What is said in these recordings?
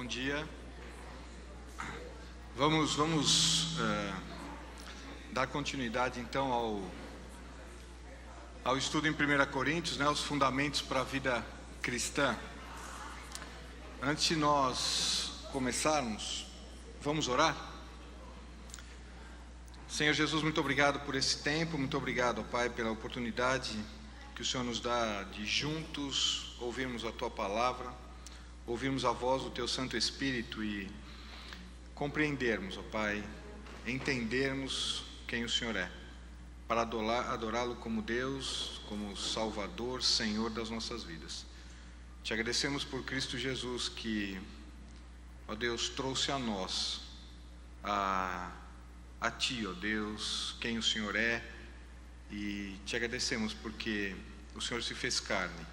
Bom dia. Vamos dar continuidade então ao estudo em 1 Coríntios, né, os fundamentos para a vida cristã. Antes de nós começarmos, vamos orar? Senhor Jesus, muito obrigado por esse tempo, muito obrigado, ó Pai, pela oportunidade que o Senhor nos dá de juntos ouvirmos a Tua Palavra, ouvirmos a voz do Teu Santo Espírito e compreendermos, ó Pai, entendermos quem o Senhor é, para adorá-lo como Deus, como Salvador, Senhor das nossas vidas. Te agradecemos por Cristo Jesus que, ó Deus, trouxe a nós, a Ti, ó Deus, quem o Senhor é, e te agradecemos porque o Senhor se fez carne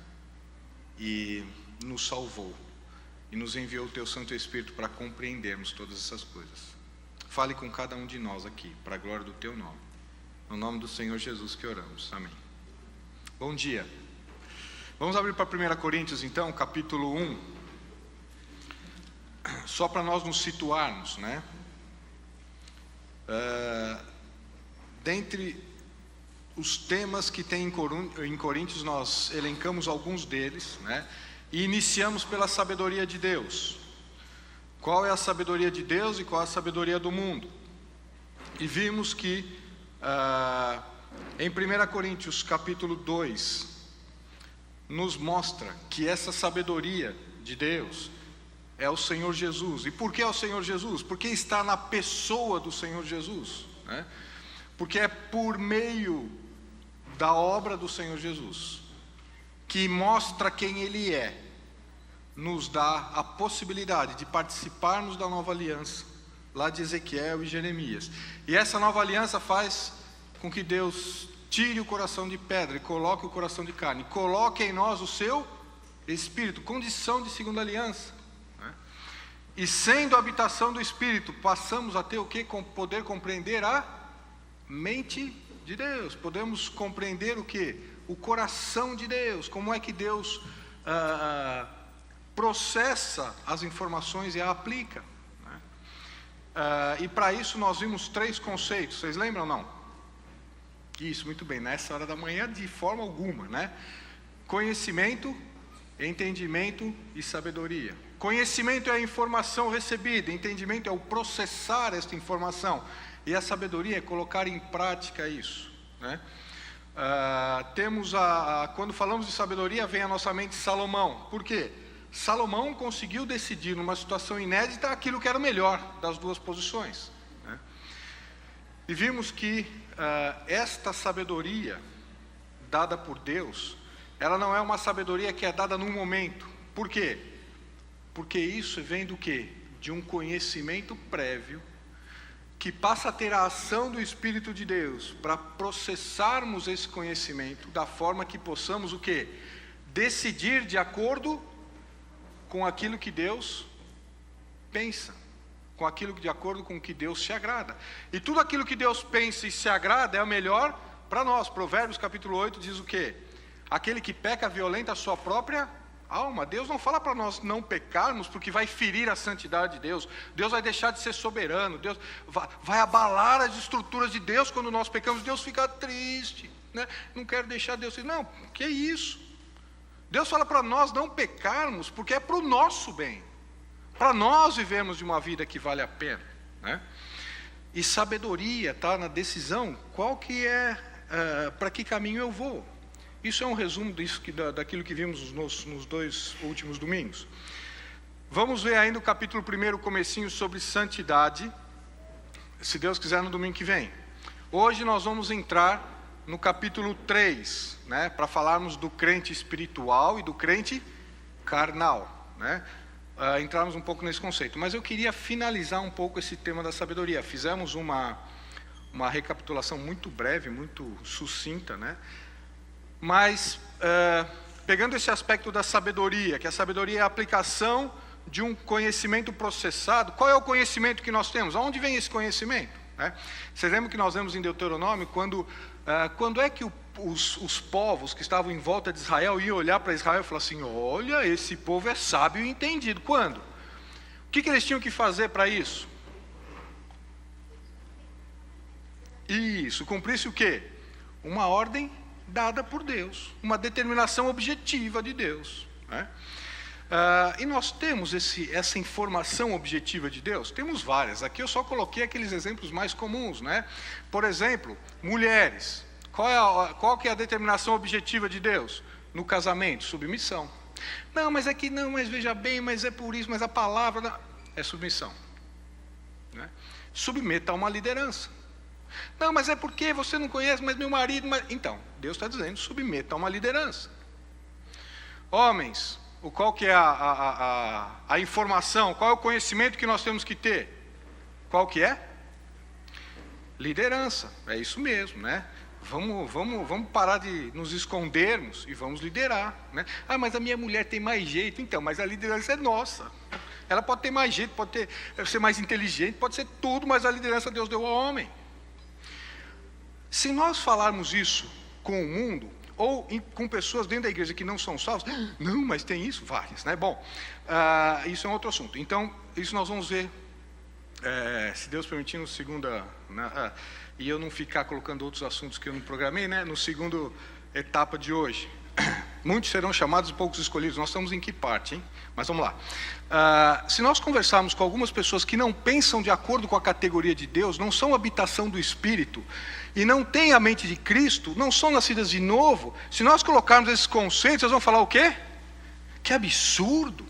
e nos salvou e nos enviou o Teu Santo Espírito para compreendermos todas essas coisas. Fale com cada um de nós aqui, para a glória do Teu nome. No nome do Senhor Jesus que oramos. Amém. Bom dia. Vamos abrir para 1 Coríntios então, capítulo 1. Só para nós nos situarmos, né? Dentre os temas que tem em Coríntios, nós elencamos alguns deles, né? E iniciamos pela sabedoria de Deus. Qual é a sabedoria de Deus e qual é a sabedoria do mundo? E vimos que em 1 Coríntios capítulo 2 nos mostra que essa sabedoria de Deus é o Senhor Jesus. E por que é o Senhor Jesus? Porque está na pessoa do Senhor Jesus, né? Porque é por meio da obra do Senhor Jesus que mostra quem Ele é, nos dá a possibilidade de participarmos da nova aliança, lá de Ezequiel e Jeremias. E essa nova aliança faz com que Deus tire o coração de pedra e coloque o coração de carne, coloque em nós o seu Espírito, condição de segunda aliança, né? E sendo a habitação do Espírito, passamos a ter o que? Poder compreender a mente de Deus, podemos compreender o que? O coração de Deus, como é que Deus processa as informações e a aplica, né? E para isso nós vimos 3 conceitos, vocês lembram ou não? Isso, muito bem, nessa hora da manhã de forma alguma, né? Conhecimento, entendimento e sabedoria. Conhecimento é a informação recebida, entendimento é o processar esta informação, e a sabedoria é colocar em prática isso, né? Quando falamos de sabedoria, vem à nossa mente Salomão. Por quê? Salomão conseguiu decidir numa situação inédita aquilo que era o melhor das duas posições, né? E vimos que esta sabedoria dada por Deus, ela não é uma sabedoria que é dada num momento. Por quê? Porque isso vem do quê? De um conhecimento prévio que passa a ter a ação do Espírito de Deus para processarmos esse conhecimento da forma que possamos o quê? Decidir de acordo com aquilo que Deus pensa, com aquilo de acordo com o que Deus se agrada. E tudo aquilo que Deus pensa e se agrada é o melhor para nós. Provérbios capítulo 8 diz o quê? Aquele que peca violenta a sua própria alma. Deus não fala para nós não pecarmos porque vai ferir a santidade de Deus. Deus vai deixar de ser soberano. Deus vai abalar as estruturas de Deus quando nós pecamos. Deus fica triste, né? Não quero deixar Deus... Não, que isso? Deus fala para nós não pecarmos porque é para o nosso bem, para nós vivermos de uma vida que vale a pena, né? E sabedoria está na decisão, qual que é, para que caminho eu vou. Isso é um resumo daquilo que vimos nos 2 últimos domingos. Vamos ver ainda o capítulo 1, comecinho sobre santidade, se Deus quiser no domingo que vem. Hoje nós vamos entrar no capítulo 3, né, para falarmos do crente espiritual e do crente carnal, né? Entrarmos um pouco nesse conceito. Mas eu queria finalizar um pouco esse tema da sabedoria. Fizemos uma recapitulação muito breve, muito sucinta, né? Mas, pegando esse aspecto da sabedoria, que a sabedoria é a aplicação de um conhecimento processado, qual é o conhecimento que nós temos? Aonde vem esse conhecimento, né? Vocês lembram que nós vemos em Deuteronômio, quando é que os povos que estavam em volta de Israel iam olhar para Israel e falar assim, olha, esse povo é sábio e entendido. Quando? O que eles tinham que fazer para isso? Isso, cumprisse o quê? Uma ordem dada por Deus, uma determinação objetiva de Deus, né? E nós temos essa informação objetiva de Deus? Temos várias. Aqui eu só coloquei aqueles exemplos mais comuns, né? Por exemplo, mulheres. Qual que é a determinação objetiva de Deus? No casamento, submissão. Não, mas aqui não, mas veja bem, mas é por isso, mas a palavra... Não. É submissão, né? Submeta a uma liderança. Não, mas é porque você não conhece, mas meu marido... Então, Deus está dizendo, submeta a uma liderança. Homens... Qual que é a informação, qual é o conhecimento que nós temos que ter? Qual que é? Liderança, é isso mesmo, né? Vamos parar de nos escondermos e vamos liderar, né? Ah, mas a minha mulher tem mais jeito. Então, mas a liderança é nossa. Ela pode ter mais jeito, pode ser mais inteligente, pode ser tudo, mas a liderança Deus deu ao homem. Se nós falarmos isso com o mundo, ou com pessoas dentro da igreja que não são salvas, não, mas tem isso? Várias, né? Bom, isso é um outro assunto. Então, isso nós vamos ver, se Deus permitir, no segunda... e eu não ficar colocando outros assuntos que eu não programei, né? No segundo etapa de hoje. Muitos serão chamados e poucos escolhidos. Nós estamos em que parte, hein? Mas vamos lá. Se nós conversarmos com algumas pessoas que não pensam de acordo com a categoria de Deus, não são habitação do Espírito, e não têm a mente de Cristo, não são nascidas de novo, se nós colocarmos esses conceitos, eles vão falar o quê? Que absurdo!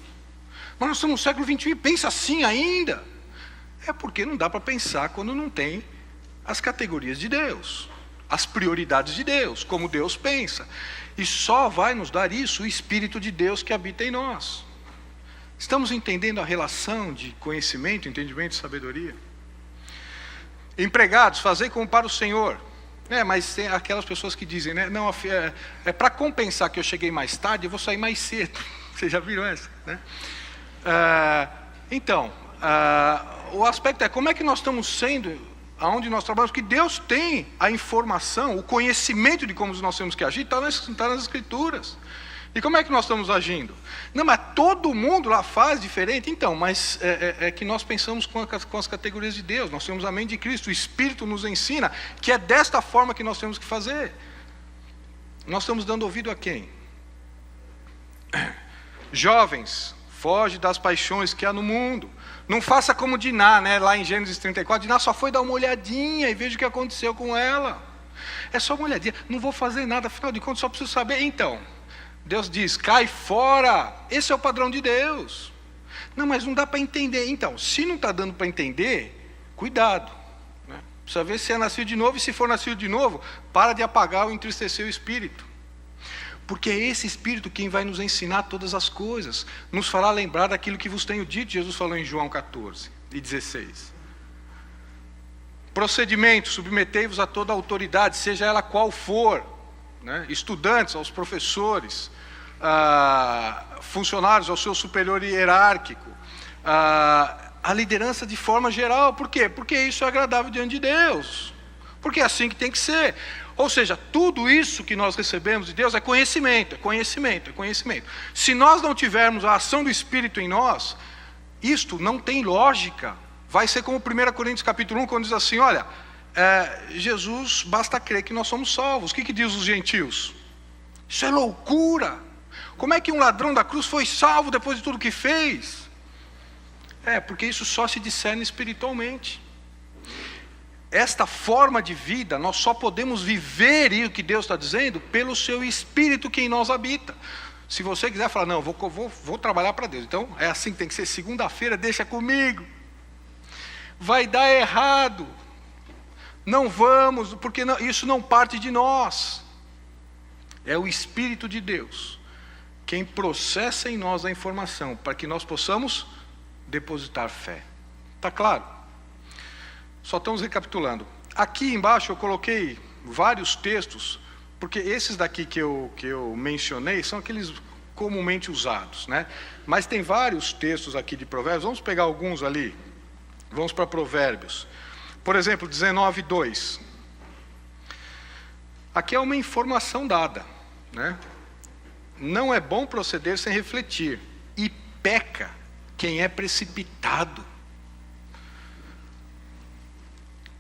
Mas nós estamos no século XXI e pensa assim ainda. É porque não dá para pensar quando não tem as categorias de Deus, as prioridades de Deus, como Deus pensa. E só vai nos dar isso o Espírito de Deus que habita em nós. Estamos entendendo a relação de conhecimento, entendimento e sabedoria? Empregados, fazei como para o Senhor. Mas tem aquelas pessoas que dizem, né? Não, para compensar que eu cheguei mais tarde, eu vou sair mais cedo. Vocês já viram essa, né? Então, o aspecto é como é que nós estamos sendo, aonde nós trabalhamos, que Deus tem a informação, o conhecimento de como nós temos que agir, está nas Escrituras. E como é que nós estamos agindo? Não, mas todo mundo lá faz diferente. Então, mas é que nós pensamos com as categorias de Deus. Nós temos a mente de Cristo, o Espírito nos ensina que é desta forma que nós temos que fazer. Nós estamos dando ouvido a quem? Jovens, foge das paixões que há no mundo. Não faça como Diná, né? Lá em Gênesis 34, Diná só foi dar uma olhadinha e veja o que aconteceu com ela. É só uma olhadinha, não vou fazer nada, afinal de contas só preciso saber. Então, Deus diz, cai fora, esse é o padrão de Deus. Não, mas não dá para entender. Então, se não está dando para entender, cuidado, né? Precisa ver se é nascido de novo, e se for nascido de novo, para de apagar ou entristecer o Espírito. Porque é esse Espírito quem vai nos ensinar todas as coisas, nos fará lembrar daquilo que vos tenho dito, Jesus falou em João 14 e 16. Procedimento, submetei-vos a toda a autoridade, seja ela qual for, né? Estudantes, aos professores, funcionários, ao seu superior hierárquico, a liderança de forma geral. Por quê? Porque isso é agradável diante de Deus, porque é assim que tem que ser. Ou seja, tudo isso que nós recebemos de Deus é conhecimento, é conhecimento, é conhecimento. Se nós não tivermos a ação do Espírito em nós, isto não tem lógica. Vai ser como 1 Coríntios capítulo 1, quando diz assim, olha, Jesus, basta crer que nós somos salvos. O que diz os gentios? Isso é loucura. Como é que um ladrão da cruz foi salvo depois de tudo que fez? Porque isso só se discerne espiritualmente. Esta forma de vida, nós só podemos viver o que Deus está dizendo pelo seu Espírito que em nós habita. Se você quiser falar, não, vou trabalhar para Deus, então é assim que tem que ser, segunda-feira, deixa comigo. Vai dar errado. Não vamos, porque isso não parte de nós. É o Espírito de Deus quem processa em nós a informação, para que nós possamos depositar fé. Está claro? Só estamos recapitulando. Aqui embaixo eu coloquei vários textos, porque esses daqui que eu mencionei são aqueles comumente usados, né? Mas tem vários textos aqui de Provérbios. Vamos pegar alguns ali. Vamos para Provérbios. Por exemplo, 19:2. Aqui é uma informação dada, né? Não é bom proceder sem refletir, e peca quem é precipitado.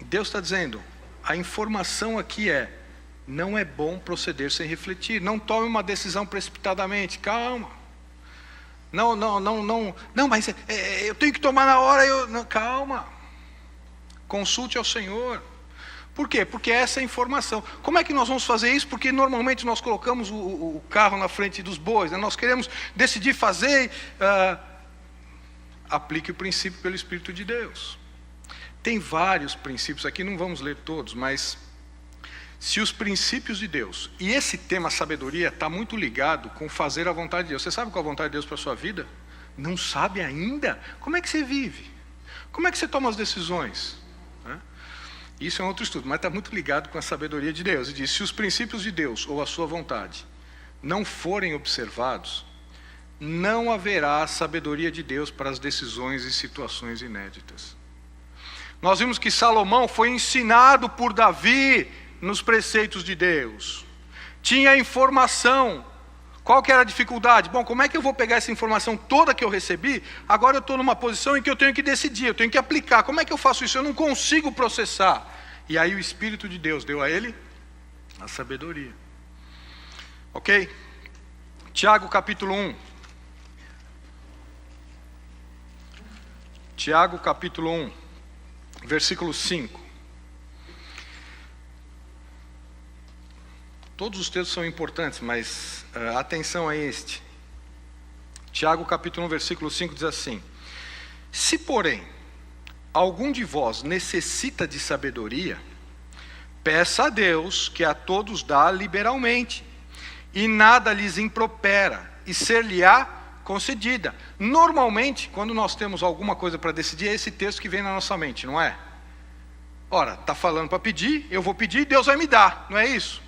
Deus está dizendo, a informação aqui não é bom proceder sem refletir. Não tome uma decisão precipitadamente. Calma. Não, mas eu tenho que tomar na hora. Não, calma. Consulte ao Senhor. Por quê? Porque essa é a informação. Como é que nós vamos fazer isso? Porque normalmente nós colocamos o carro na frente dos bois, né? Nós queremos decidir fazer. Aplique o princípio pelo Espírito de Deus. Tem vários princípios aqui, não vamos ler todos, mas se os princípios de Deus, e esse tema sabedoria está muito ligado com fazer a vontade de Deus. Você sabe qual é a vontade de Deus para a sua vida? Não sabe ainda? Como é que você vive? Como é que você toma as decisões? Isso é um outro estudo, mas está muito ligado com a sabedoria de Deus. E diz, se os princípios de Deus ou a sua vontade não forem observados, não haverá sabedoria de Deus para as decisões e situações inéditas. Nós vimos que Salomão foi ensinado por Davi nos preceitos de Deus. Tinha informação. Qual que era a dificuldade? Bom, como é que eu vou pegar essa informação toda que eu recebi? Agora eu estou numa posição em que eu tenho que decidir, eu tenho que aplicar. Como é que eu faço isso? Eu não consigo processar. E aí o Espírito de Deus deu a ele a sabedoria. Ok? Tiago capítulo 1. Tiago capítulo 1, versículo 5. Todos os textos são importantes, mas atenção a este. Tiago capítulo 1, versículo 5 diz assim: se, porém, algum de vós necessita de sabedoria, peça a Deus, que a todos dá liberalmente, e nada lhes impropera, e ser-lhe-á concedida. Normalmente, quando nós temos alguma coisa para decidir, é esse texto que vem na nossa mente, não é? Ora, está falando para pedir, eu vou pedir, Deus vai me dar, não é isso?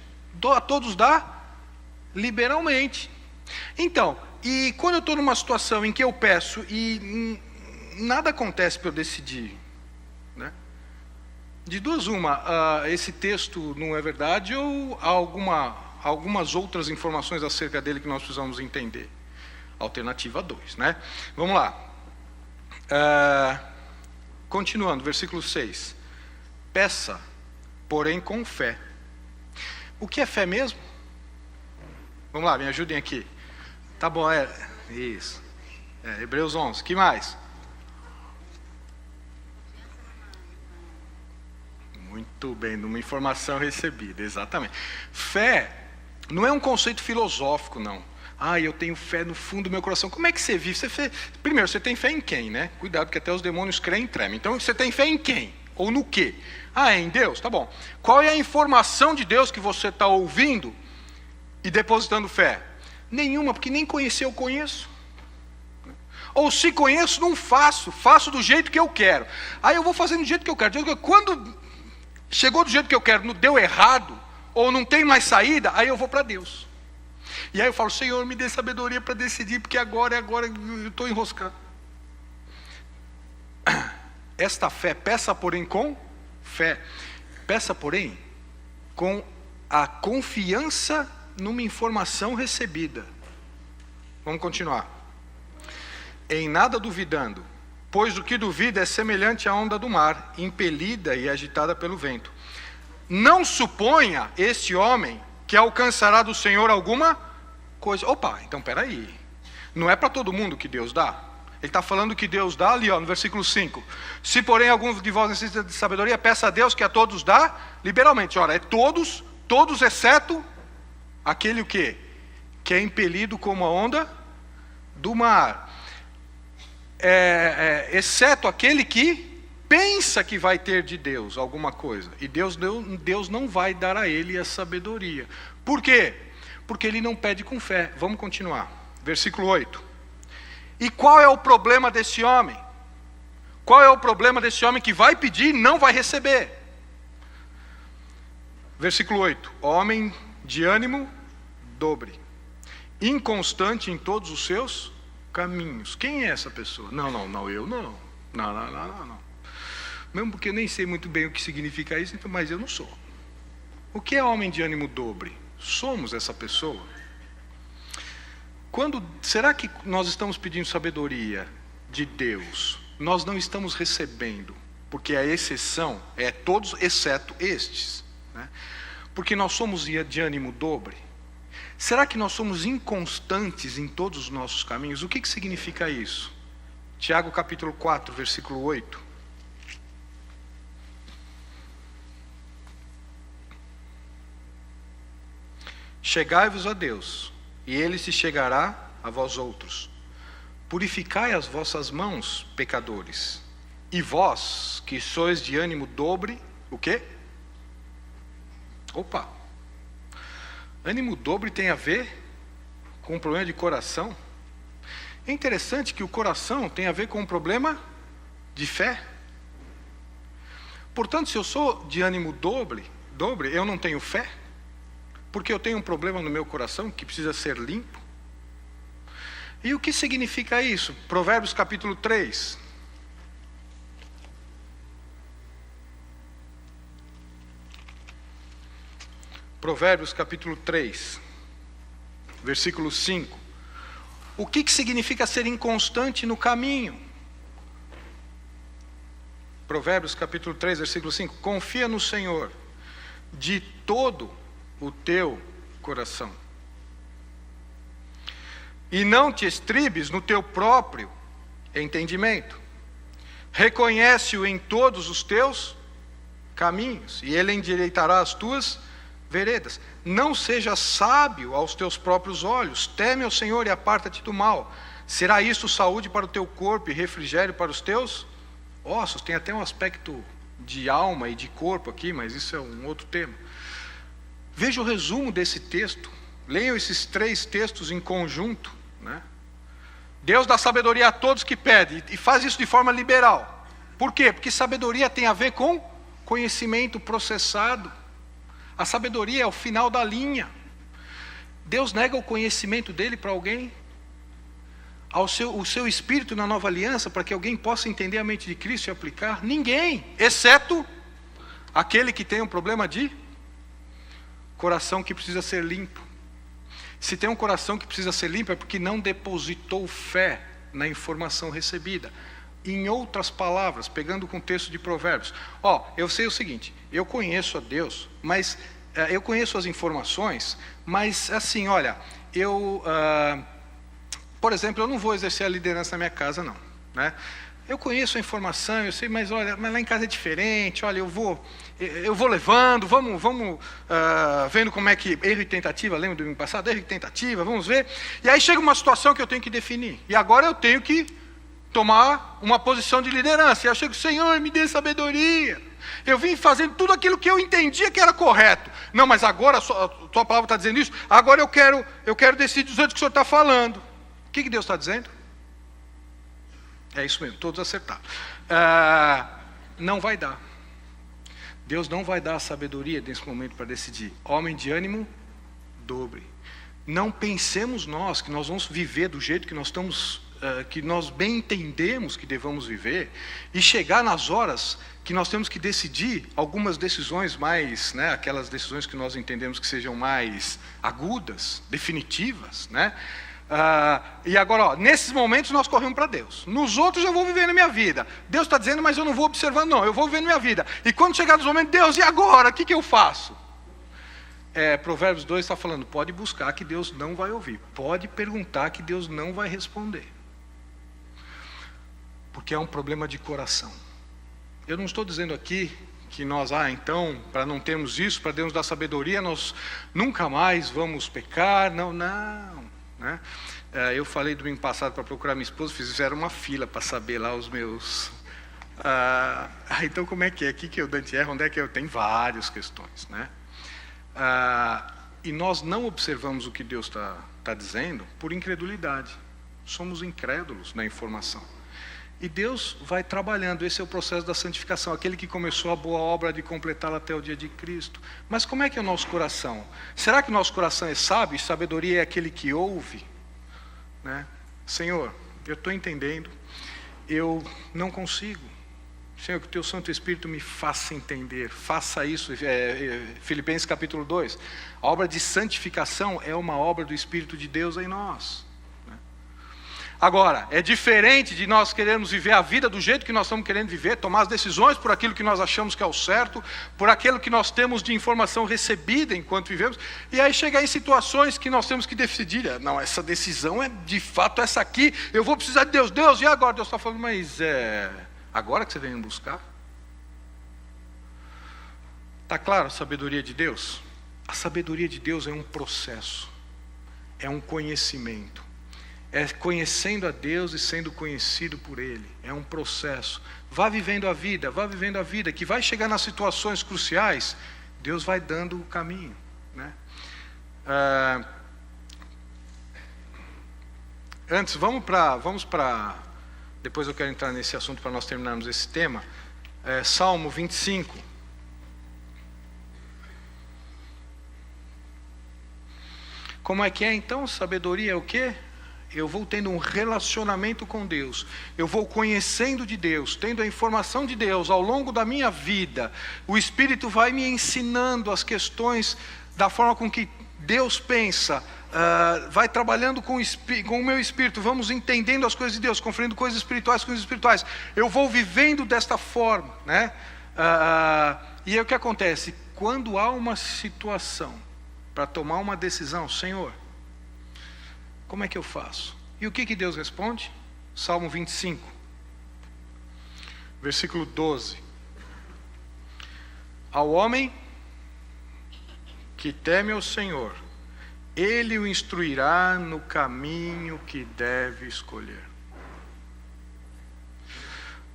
A todos dá liberalmente. Então, e quando eu estou numa situação em que eu peço e nada acontece para eu decidir, né? De duas uma, esse texto não é verdade ou há algumas outras informações acerca dele que nós precisamos entender? Alternativa 2, né? Vamos lá. Continuando, versículo 6. Peça, porém com fé. O que é fé mesmo? Vamos lá, me ajudem aqui. Tá bom, isso. Hebreus 11, que mais? Muito bem, numa informação recebida, exatamente. Fé não é um conceito filosófico, não. Eu tenho fé no fundo do meu coração. Como é que você vive? Primeiro, você tem fé em quem, né? Cuidado, que até os demônios creem e tremem. Então, você tem fé em quem? Ou no quê? É em Deus? Tá bom. Qual é a informação de Deus que você está ouvindo e depositando fé? Nenhuma, porque nem conhecer eu conheço. Ou se conheço, não faço do jeito que eu quero. Aí eu vou fazendo do jeito que eu quero. Quando chegou do jeito que eu quero, não deu errado, ou não tem mais saída, aí eu vou para Deus. E aí eu falo, Senhor, me dê sabedoria para decidir, porque agora eu estou enroscado. Esta fé, peça porém com fé. Peça porém com a confiança numa informação recebida. Vamos continuar. Em nada duvidando, pois o que duvida é semelhante à onda do mar, impelida e agitada pelo vento. Não suponha este homem que alcançará do Senhor alguma coisa. Opa, então peraí. Não é para todo mundo que Deus dá? Ele está falando que Deus dá ali, no versículo 5. Se porém algum de vós necessita de sabedoria, peça a Deus que a todos dá liberalmente. Ora, é todos exceto aquele o quê? Que é impelido como a onda do mar. Exceto aquele que pensa que vai ter de Deus alguma coisa. E Deus não vai dar a ele a sabedoria. Por quê? Porque ele não pede com fé. Vamos continuar. Versículo 8. E qual é o problema desse homem? Qual é o problema desse homem que vai pedir e não vai receber? Versículo 8. Homem de ânimo dobre, inconstante em todos os seus caminhos. Quem é essa pessoa? Não, eu não. Não. Mesmo porque eu nem sei muito bem o que significa isso, então, mas eu não sou. O que é homem de ânimo dobre? Somos essa pessoa? Será que nós estamos pedindo sabedoria de Deus. Nós não estamos recebendo, porque a exceção é todos exceto estes, né? Porque nós somos de ânimo dobre. Será que nós somos inconstantes em todos os nossos caminhos? O que significa isso? Tiago capítulo 4, versículo 8. Chegai-vos a Deus, e Ele se chegará a vós outros. Purificai as vossas mãos, pecadores. E vós, que sois de ânimo dobre, o quê? Opa! Ânimo dobre tem a ver com um problema de coração. É interessante que o coração tem a ver com um problema de fé. Portanto, se eu sou de ânimo dobre, eu não tenho fé, porque eu tenho um problema no meu coração que precisa ser limpo. E o que significa isso? Provérbios capítulo 3. Provérbios capítulo 3, versículo 5. O que significa ser inconstante no caminho? Provérbios capítulo 3, versículo 5. Confia no Senhor de todo o teu coração, e não te estribes no teu próprio entendimento. Reconhece-o em todos os teus caminhos, e ele endireitará as tuas veredas. Não seja sábio aos teus próprios olhos. Teme ao Senhor e aparta-te do mal. Será isso saúde para o teu corpo e refrigério para os teus ossos. Tem até um aspecto de alma e de corpo aqui, mas isso é um outro tema. Veja o resumo desse texto. Leiam esses 3 textos em conjunto, né? Deus dá sabedoria a todos que pedem, e faz isso de forma liberal. Por quê? Porque sabedoria tem a ver com conhecimento processado. A sabedoria é o final da linha. Deus nega o conhecimento dele para alguém? O seu espírito na nova aliança, para que alguém possa entender a mente de Cristo e aplicar? Ninguém, exceto aquele que tem um problema de coração que precisa ser limpo. Se tem um coração que precisa ser limpo, é porque não depositou fé na informação recebida. Em outras palavras, pegando o contexto de Provérbios, eu sei o seguinte: eu conheço a Deus, mas eu conheço as informações, mas assim, olha, por exemplo, eu não vou exercer a liderança na minha casa, não, né? Eu conheço a informação, eu sei, mas olha, mas lá em casa é diferente. Olha, eu vou levando, vamos vendo como é que erro e tentativa. Lembra do domingo passado? Erro e tentativa, vamos ver. E aí chega uma situação que eu tenho que definir. E agora eu tenho que tomar uma posição de liderança. E eu chego: Senhor, me dê sabedoria. Eu vim fazendo tudo aquilo que eu entendia que era correto. Não, mas agora a tua palavra está dizendo isso. Agora eu quero decidir do jeito que o Senhor está falando. O que Deus está dizendo? É isso mesmo, todos acertaram. Não vai dar. Deus não vai dar a sabedoria nesse momento para decidir. Homem de ânimo dobre. Não pensemos nós que nós vamos viver do jeito que nós estamos, que nós bem entendemos que devamos viver, e chegar nas horas que nós temos que decidir algumas decisões mais, né, aquelas decisões que nós entendemos que sejam mais agudas, definitivas, né? E agora, nesses momentos nós corremos para Deus. Nos outros eu vou viver na minha vida. Deus está dizendo, mas eu não vou observando, não. Eu vou viver na minha vida. E quando chegar nos momentos, Deus, e agora? O que eu faço? Provérbios 2 está falando: pode buscar que Deus não vai ouvir. Pode perguntar que Deus não vai responder. Porque é um problema de coração. Eu não estou dizendo aqui que nós, então, para não termos isso, para Deus dar sabedoria, nós nunca mais vamos pecar. Não. Né? Eu falei domingo passado para procurar minha esposa, fizeram uma fila para saber lá os meus... então como é que é? Aqui que o Dante erra, onde é que eu... Tem várias questões, né? E nós não observamos o que Deus está dizendo por incredulidade. Somos incrédulos na informação. E Deus vai trabalhando. Esse é o processo da santificação. Aquele que começou a boa obra de completá-la até o dia de Cristo. Mas como é que é o nosso coração? Será que o nosso coração é sábio? E sabedoria é aquele que ouve? Né? Senhor, eu estou entendendo. Eu não consigo. Senhor, que o Teu Santo Espírito me faça entender. Faça isso. Filipenses capítulo 2. A obra de santificação é uma obra do Espírito de Deus em nós. Agora, é diferente de nós querermos viver a vida do jeito que nós estamos querendo viver, tomar as decisões por aquilo que nós achamos que é o certo, por aquilo que nós temos de informação recebida enquanto vivemos, e aí chegar em situações que nós temos que decidir. Não, essa decisão é de fato essa aqui, eu vou precisar de Deus. Deus, e agora? Deus está falando, mas agora que você vem me buscar? Está claro a sabedoria de Deus? A sabedoria de Deus é um processo, é um conhecimento. É conhecendo a Deus e sendo conhecido por Ele. É um processo. Vá vivendo a vida, que vai chegar nas situações cruciais, Deus vai dando o caminho, né? Antes, vamos para... Depois eu quero entrar nesse assunto para nós terminarmos esse tema. Salmo 25. Como é que é então? Sabedoria é o quê? Eu vou tendo um relacionamento com Deus, eu vou conhecendo de Deus, tendo a informação de Deus ao longo da minha vida. O Espírito vai me ensinando as questões da forma com que Deus pensa, vai trabalhando com o meu espírito, vamos entendendo as coisas de Deus, conferindo coisas espirituais com coisas espirituais. Eu vou vivendo desta forma, né? E aí o que acontece? Quando há uma situação para tomar uma decisão, Senhor, como é que eu faço? E o que Deus responde? Salmo 25, versículo 12. Ao homem que teme ao Senhor, Ele o instruirá no caminho que deve escolher.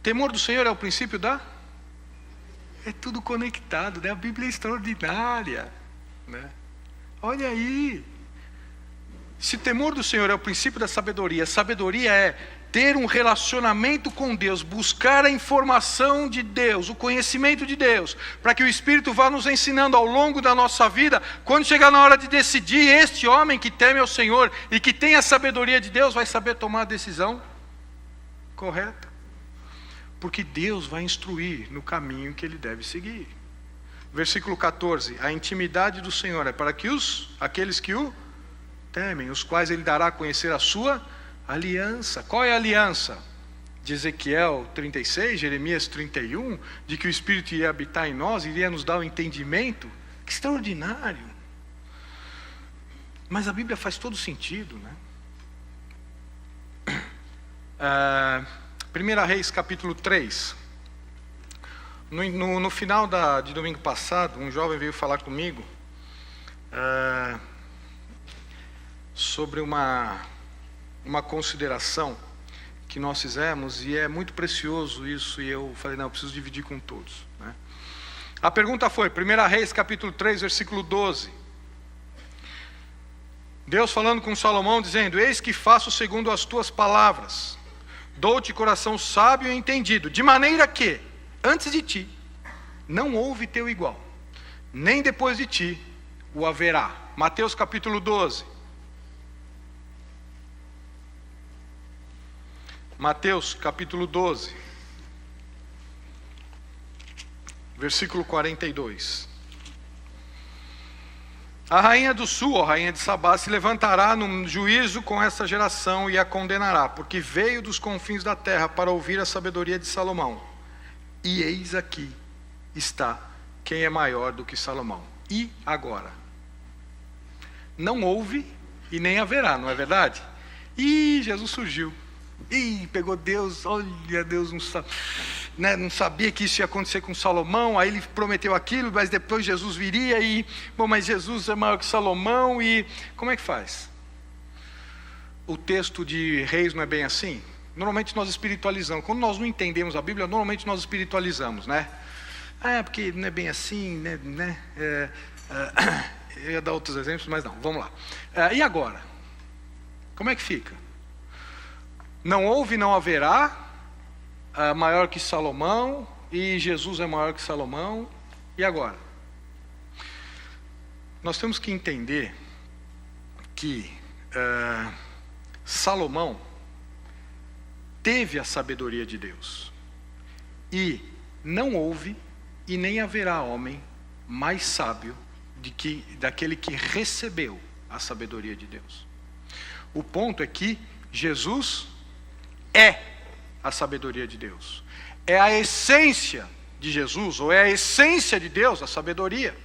Temor do Senhor é o princípio da... É tudo conectado, né? A Bíblia é extraordinária, né? Olha aí. Se o temor do Senhor é o princípio da sabedoria, sabedoria é ter um relacionamento com Deus, buscar a informação de Deus, o conhecimento de Deus, para que o Espírito vá nos ensinando ao longo da nossa vida. Quando chegar na hora de decidir, este homem que teme ao Senhor e que tem a sabedoria de Deus vai saber tomar a decisão correta, porque Deus vai instruir no caminho que ele deve seguir. Versículo 14: a intimidade do Senhor é para que aqueles que o temem, os quais Ele dará a conhecer a sua aliança. Qual é a aliança? De Ezequiel 36, Jeremias 31, de que o Espírito iria habitar em nós, iria nos dar o entendimento. Que extraordinário! Mas a Bíblia faz todo sentido, né? 1 Reis capítulo 3. No final de domingo passado, um jovem veio falar comigo sobre uma consideração que nós fizemos, e é muito precioso isso, e eu falei, não, eu preciso dividir com todos, né? A pergunta foi, 1 Reis capítulo 3, versículo 12. Deus falando com Salomão, dizendo: eis que faço segundo as tuas palavras, dou-te coração sábio e entendido, de maneira que, antes de ti, não houve teu igual, nem depois de ti o haverá. Mateus capítulo 12. Mateus capítulo 12, versículo 42. A rainha do sul, ó rainha de Sabá, se levantará no juízo com essa geração e a condenará, porque veio dos confins da terra para ouvir a sabedoria de Salomão. E eis aqui está quem é maior do que Salomão. E agora? Não houve e nem haverá, não é verdade? E Jesus surgiu. E pegou Deus, olha, Deus não sabia que isso ia acontecer com Salomão, aí ele prometeu aquilo, mas depois Jesus viria e, mas Jesus é maior que Salomão, e como é que faz? O texto de Reis não é bem assim? Normalmente nós espiritualizamos, quando nós não entendemos a Bíblia, normalmente nós espiritualizamos, né? Porque não é bem assim, né? Eu ia dar outros exemplos, mas não, vamos lá. E agora? Como é que fica? Não houve e não haverá maior que Salomão, e Jesus é maior que Salomão, e agora? Nós temos que entender que Salomão teve a sabedoria de Deus, e não houve e nem haverá homem mais sábio daquele que recebeu a sabedoria de Deus. O ponto é que Jesus é a sabedoria de Deus. É a essência de Jesus, ou é a essência de Deus, a sabedoria.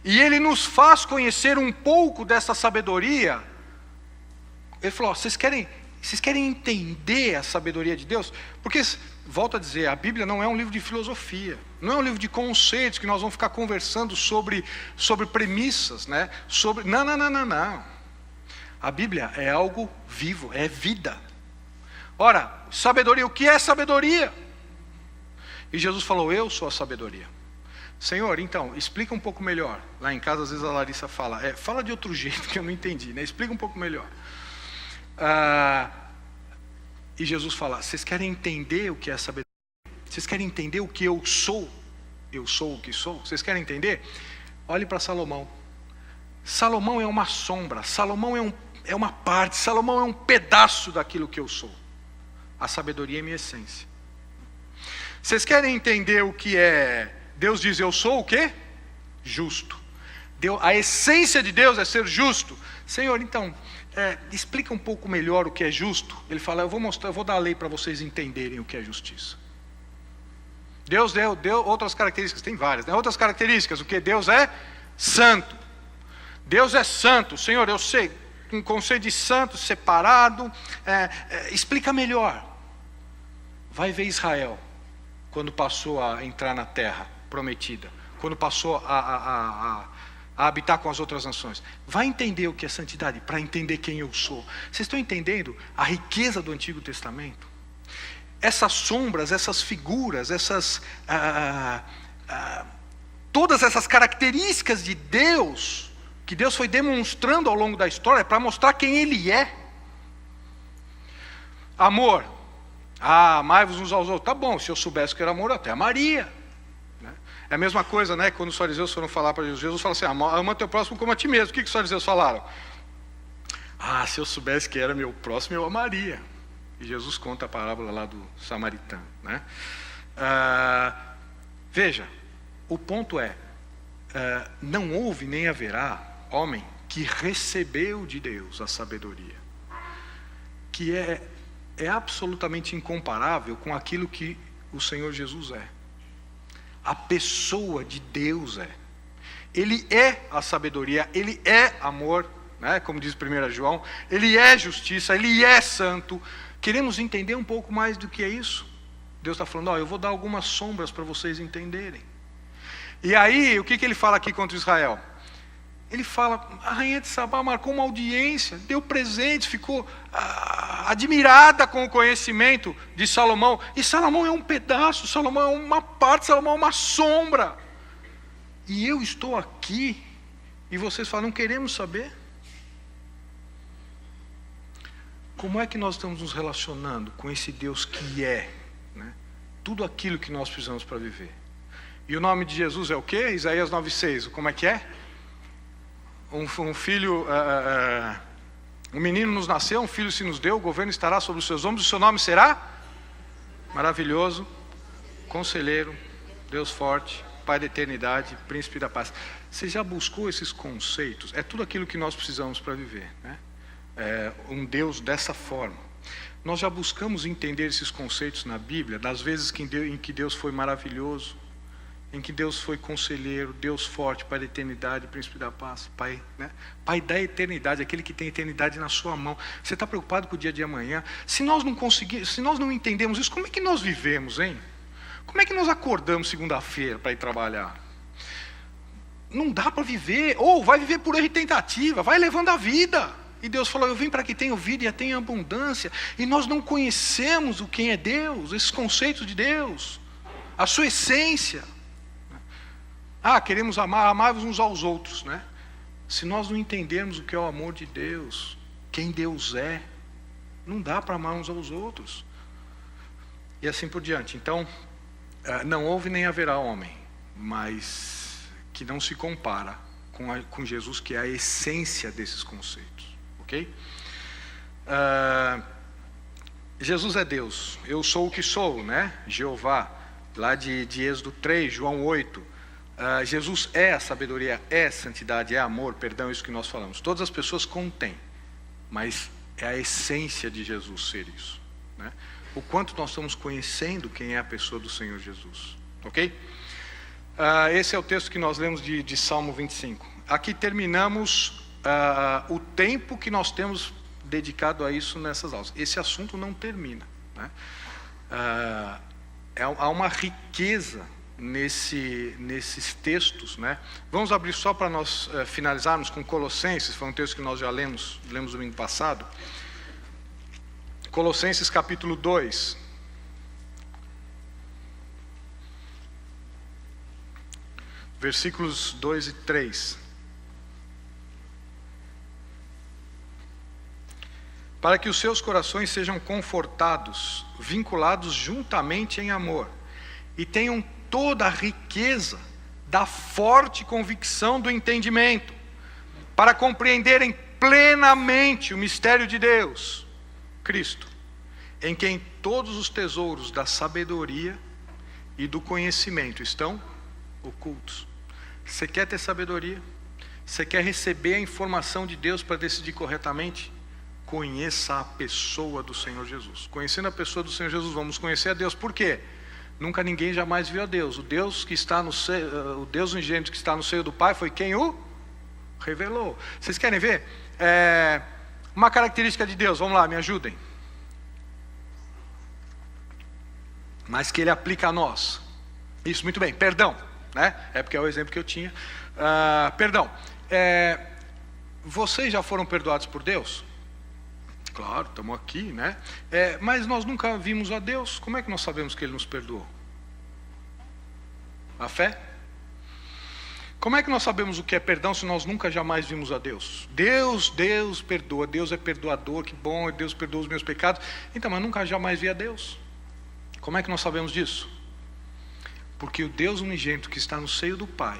E Ele nos faz conhecer um pouco dessa sabedoria. Ele falou, vocês querem entender a sabedoria de Deus? Porque, volto a dizer, a Bíblia não é um livro de filosofia, não é um livro de conceitos que nós vamos ficar conversando sobre premissas, né? Não. A Bíblia é algo vivo, é vida. Ora, sabedoria, o que é sabedoria? E Jesus falou, eu sou a sabedoria. Senhor, então, explica um pouco melhor. Lá em casa, às vezes a Larissa fala, fala de outro jeito que eu não entendi, né? Explica um pouco melhor. E Jesus fala, vocês querem entender o que é sabedoria? Vocês querem entender o que eu sou? Eu sou o que sou? Vocês querem entender? Olhe para Salomão. Salomão é uma sombra, Salomão é uma parte, Salomão é um pedaço daquilo que eu sou. A sabedoria é minha essência. Vocês querem entender o que é? Deus diz, eu sou o quê? Justo. A essência de Deus é ser justo. Senhor, então, explica um pouco melhor o que é justo. Ele fala, eu vou dar a lei para vocês entenderem o que é justiça. Deus deu outras características, tem várias, né? Outras características, o que Deus é? Santo. Deus é santo. Senhor, eu sei, um conceito de santo, separado, explica melhor. Vai ver Israel, quando passou a entrar na terra prometida, quando passou a habitar com as outras nações. Vai entender o que é santidade, para entender quem eu sou. Vocês estão entendendo a riqueza do Antigo Testamento? Essas sombras, essas figuras, todas essas características de Deus, que Deus foi demonstrando ao longo da história, para mostrar quem Ele é. Amor. Amai-vos uns aos outros. Tá bom, se eu soubesse que era amor, eu até amaria. É a mesma coisa, né? Quando os fariseus foram falar para Jesus, Jesus falou assim, ama teu próximo como a ti mesmo. O que os fariseus falaram? Se eu soubesse que era meu próximo, eu amaria. E Jesus conta a parábola lá do samaritano, né? Veja, o ponto é, não houve nem haverá homem que recebeu de Deus a sabedoria, que é absolutamente incomparável com aquilo que o Senhor Jesus é. A pessoa de Deus é. Ele é a sabedoria, Ele é amor, né? Como diz 1 João, Ele é justiça, Ele é santo. Queremos entender um pouco mais do que é isso? Deus está falando, eu vou dar algumas sombras para vocês entenderem. E aí, o que Ele fala aqui contra Israel? Ele fala, a rainha de Sabá marcou uma audiência, deu presentes, ficou admirada com o conhecimento de Salomão. E Salomão é um pedaço, Salomão é uma parte, Salomão é uma sombra. E eu estou aqui, e vocês falam, não queremos saber? Como é que nós estamos nos relacionando com esse Deus que é, né? Tudo aquilo que nós precisamos para viver? E o nome de Jesus é o quê? Isaías 9,6, como é que é? Um filho, um menino nos nasceu, um filho se nos deu, o governo estará sobre os seus ombros, o seu nome será maravilhoso, conselheiro, Deus forte, Pai da eternidade, príncipe da paz. Você já buscou esses conceitos? É tudo aquilo que nós precisamos para viver, né? Um Deus dessa forma. Nós já buscamos entender esses conceitos na Bíblia, das vezes em que Deus foi maravilhoso, em que Deus foi conselheiro, Deus forte, Pai da eternidade, príncipe da paz, Pai, né? Pai da eternidade, aquele que tem a eternidade na sua mão. Você está preocupado com o dia de amanhã? Se nós não entendemos isso, como é que nós vivemos, hein? Como é que nós acordamos segunda-feira para ir trabalhar? Não dá para viver, ou vai viver por erro e tentativa, vai levando a vida. E Deus falou, eu vim para que tenham vida e a tenham abundância. E nós não conhecemos o quem é Deus, esses conceitos de Deus, a sua essência. Queremos amar-vos uns aos outros, né? Se nós não entendermos o que é o amor de Deus, quem Deus é, não dá para amar uns aos outros. E assim por diante. Então, não houve nem haverá homem, mas que não se compara com Jesus, que é a essência desses conceitos. Ok? Jesus é Deus. Eu sou o que sou, né? Jeová. Lá de Êxodo 3, João 8. Jesus é a sabedoria, é a santidade, é amor, perdão, isso que nós falamos. Todas as pessoas contêm, mas é a essência de Jesus ser isso. né? O quanto nós estamos conhecendo quem é a pessoa do Senhor Jesus. Ok? Esse é o texto que nós lemos de Salmo 25. Aqui terminamos o tempo que nós temos dedicado a isso nessas aulas. Esse assunto não termina, né? Há uma riqueza nesses textos, né? Vamos abrir só para nós finalizarmos com Colossenses. Foi um texto que nós já lemos domingo passado. Colossenses capítulo 2. Versículos 2 e 3. Para que os seus corações sejam confortados, vinculados juntamente em amor, e tenham toda a riqueza da forte convicção do entendimento, para compreenderem plenamente o mistério de Deus, Cristo, em quem todos os tesouros da sabedoria e do conhecimento estão ocultos. Você quer ter sabedoria? Você quer receber a informação de Deus para decidir corretamente? Conheça a pessoa do Senhor Jesus. Conhecendo a pessoa do Senhor Jesus, vamos conhecer a Deus. Por quê? Nunca ninguém jamais viu a Deus. O Deus que está no seio, o Deus unigênito que está no seio do Pai foi quem o revelou. Vocês querem ver? Uma característica de Deus, vamos lá, me ajudem. Mas que Ele aplica a nós. Isso, muito bem, perdão, né? É porque é o exemplo que eu tinha. Perdão. Vocês já foram perdoados por Deus? Claro, estamos aqui, né? Mas nós nunca vimos a Deus. Como é que nós sabemos que Ele nos perdoou? A fé? Como é que nós sabemos o que é perdão se nós nunca jamais vimos a Deus? Deus perdoa, Deus é perdoador, que bom, Deus perdoa os meus pecados. Então, mas nunca jamais vi a Deus. Como é que nós sabemos disso? Porque o Deus unigênito que está no seio do Pai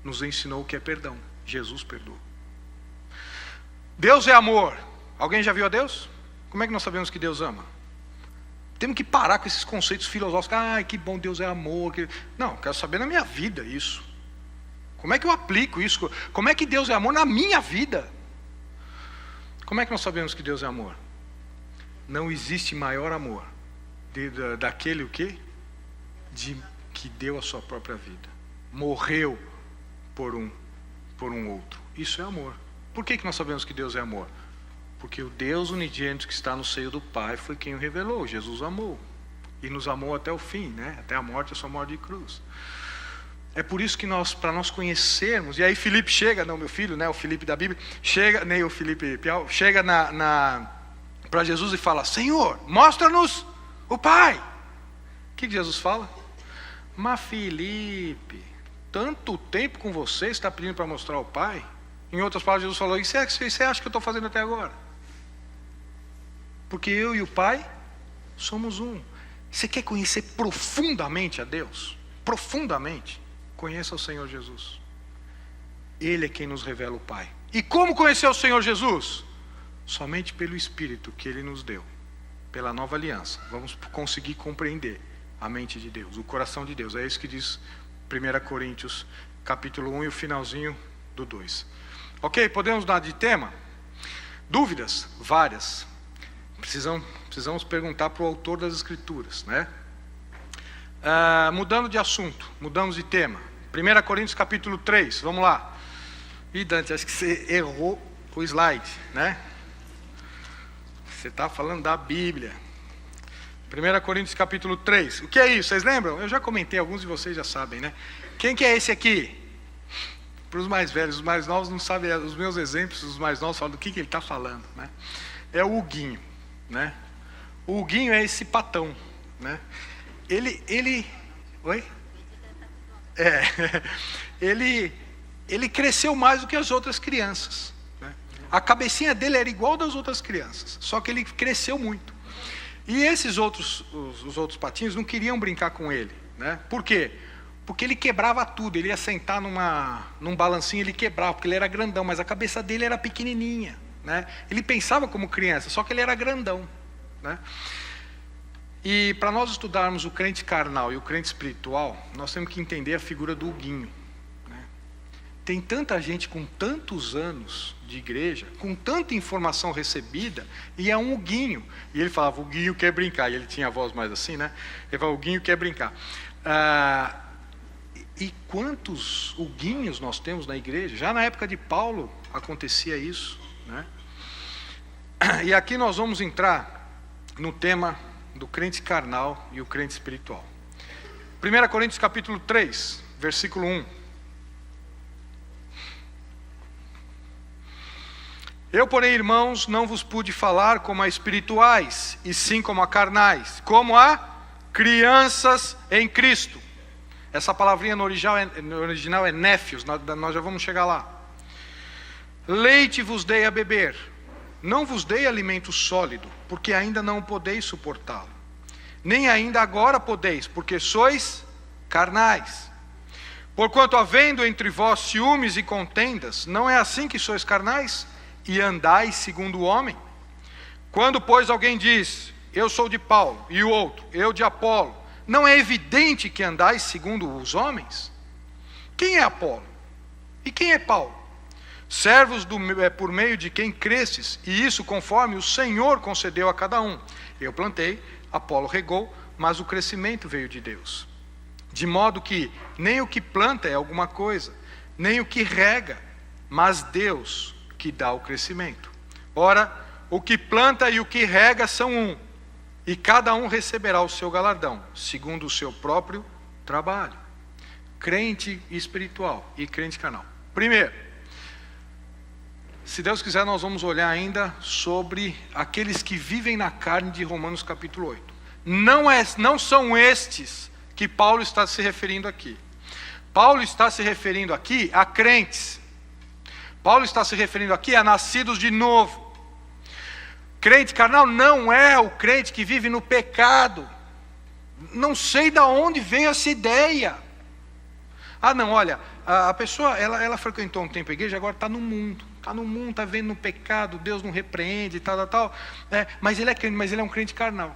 nos ensinou o que é perdão. Jesus perdoou. Deus é amor. Alguém já viu a Deus? Como é que nós sabemos que Deus ama? Temos que parar com esses conceitos filosóficos. Ai, que bom, Deus é amor. Não, quero saber na minha vida isso. Como é que eu aplico isso? Como é que Deus é amor na minha vida? Como é que nós sabemos que Deus é amor? Não existe maior amor daquele o quê? Que deu a sua própria vida. Morreu por um outro. Isso é amor. Por que nós sabemos que Deus é amor? Porque o Deus unigênito que está no seio do Pai foi quem o revelou. Jesus amou. E nos amou até o fim, né? Até a morte, a sua morte de cruz. É por isso que para nós conhecermos, e aí Felipe chega, não meu filho, né? O Felipe da Bíblia, chega, nem o Felipe Piau, chega para Jesus e fala: Senhor, mostra-nos o Pai. O que Jesus fala? Mas Felipe, tanto tempo com você está pedindo para mostrar o Pai? Em outras palavras, Jesus falou: isso é o que você acha que eu estou fazendo até agora? Porque eu e o Pai somos um. Você quer conhecer profundamente a Deus? Profundamente? Conheça o Senhor Jesus. Ele é quem nos revela o Pai. E como conhecer o Senhor Jesus? Somente pelo Espírito que Ele nos deu. Pela nova aliança. Vamos conseguir compreender a mente de Deus, o coração de Deus. É isso que diz 1 Coríntios capítulo 1 e o finalzinho do 2. Ok, podemos dar de tema? Dúvidas? Várias. Precisamos perguntar para o autor das Escrituras, né? Mudando de assunto, mudamos de tema. 1 Coríntios capítulo 3, vamos lá. Ih, Dante, acho que você errou o slide, né? Você está falando da Bíblia. 1 Coríntios capítulo 3. O que é isso? Vocês lembram? Eu já comentei, alguns de vocês já sabem, né? Quem que é esse aqui? Para os mais velhos, os mais novos não sabem, os meus exemplos, os mais novos falam do que ele está falando, né? É o Huguinho, né? O Huguinho é esse patão, né? Oi? Ele cresceu mais do que as outras crianças, né? A cabecinha dele era igual das outras crianças, só que ele cresceu muito. E esses os outros patinhos não queriam brincar com ele, né? Por quê? Porque ele quebrava tudo. Ele ia sentar num balancinho, ele quebrava, porque ele era grandão, mas a cabeça dele era pequenininha, né? Ele pensava como criança, só que ele era grandão, né? E para nós estudarmos o crente carnal e o crente espiritual, nós temos que entender a figura do Huguinho, né? tem tanta gente com tantos anos de igreja, com tanta informação recebida, e é um Huguinho. E ele falava, o Guinho quer brincar. E ele tinha a voz mais assim, né? Ele falava, o Guinho quer brincar. E quantos Huguinhos nós temos na igreja? Já na época de Paulo acontecia isso, né? E aqui nós vamos entrar no tema do crente carnal e o crente espiritual. 1 Coríntios capítulo 3, versículo 1. Eu, porém, irmãos, não vos pude falar como a espirituais, e sim como a carnais, como a crianças em Cristo. Essa palavrinha no original é néfios, nós já vamos chegar lá. Leite vos dei a beber, não vos dei alimento sólido, porque ainda não podeis suportá-lo. Nem ainda agora podeis, porque sois carnais. Porquanto havendo entre vós ciúmes e contendas, não é assim que sois carnais? E andais segundo o homem? Quando, pois, alguém diz, eu sou de Paulo, e o outro, eu de Apolo, não é evidente que andais segundo os homens? Quem é Apolo? E quem é Paulo? Servos por meio de quem cresces, e isso conforme o Senhor concedeu a cada um. Eu plantei, Apolo regou, mas o crescimento veio de Deus. De modo que nem o que planta é alguma coisa, nem o que rega, mas Deus que dá o crescimento. Ora, o que planta e o que rega são um, e cada um receberá o seu galardão, segundo o seu próprio trabalho. Crente espiritual e crente carnal. Primeiro, se Deus quiser, nós vamos olhar ainda sobre aqueles que vivem na carne de Romanos capítulo 8. Não são estes que Paulo está se referindo aqui. Paulo está se referindo aqui a crentes. Paulo está se referindo aqui a nascidos de novo. Crente carnal não é o crente que vive no pecado. Não sei de onde veio essa ideia. Não, olha, a pessoa, ela frequentou um tempo a igreja, agora está no mundo. Está no mundo, está vendo no pecado, Deus não repreende, tal. Mas ele é crente, mas ele é um crente carnal.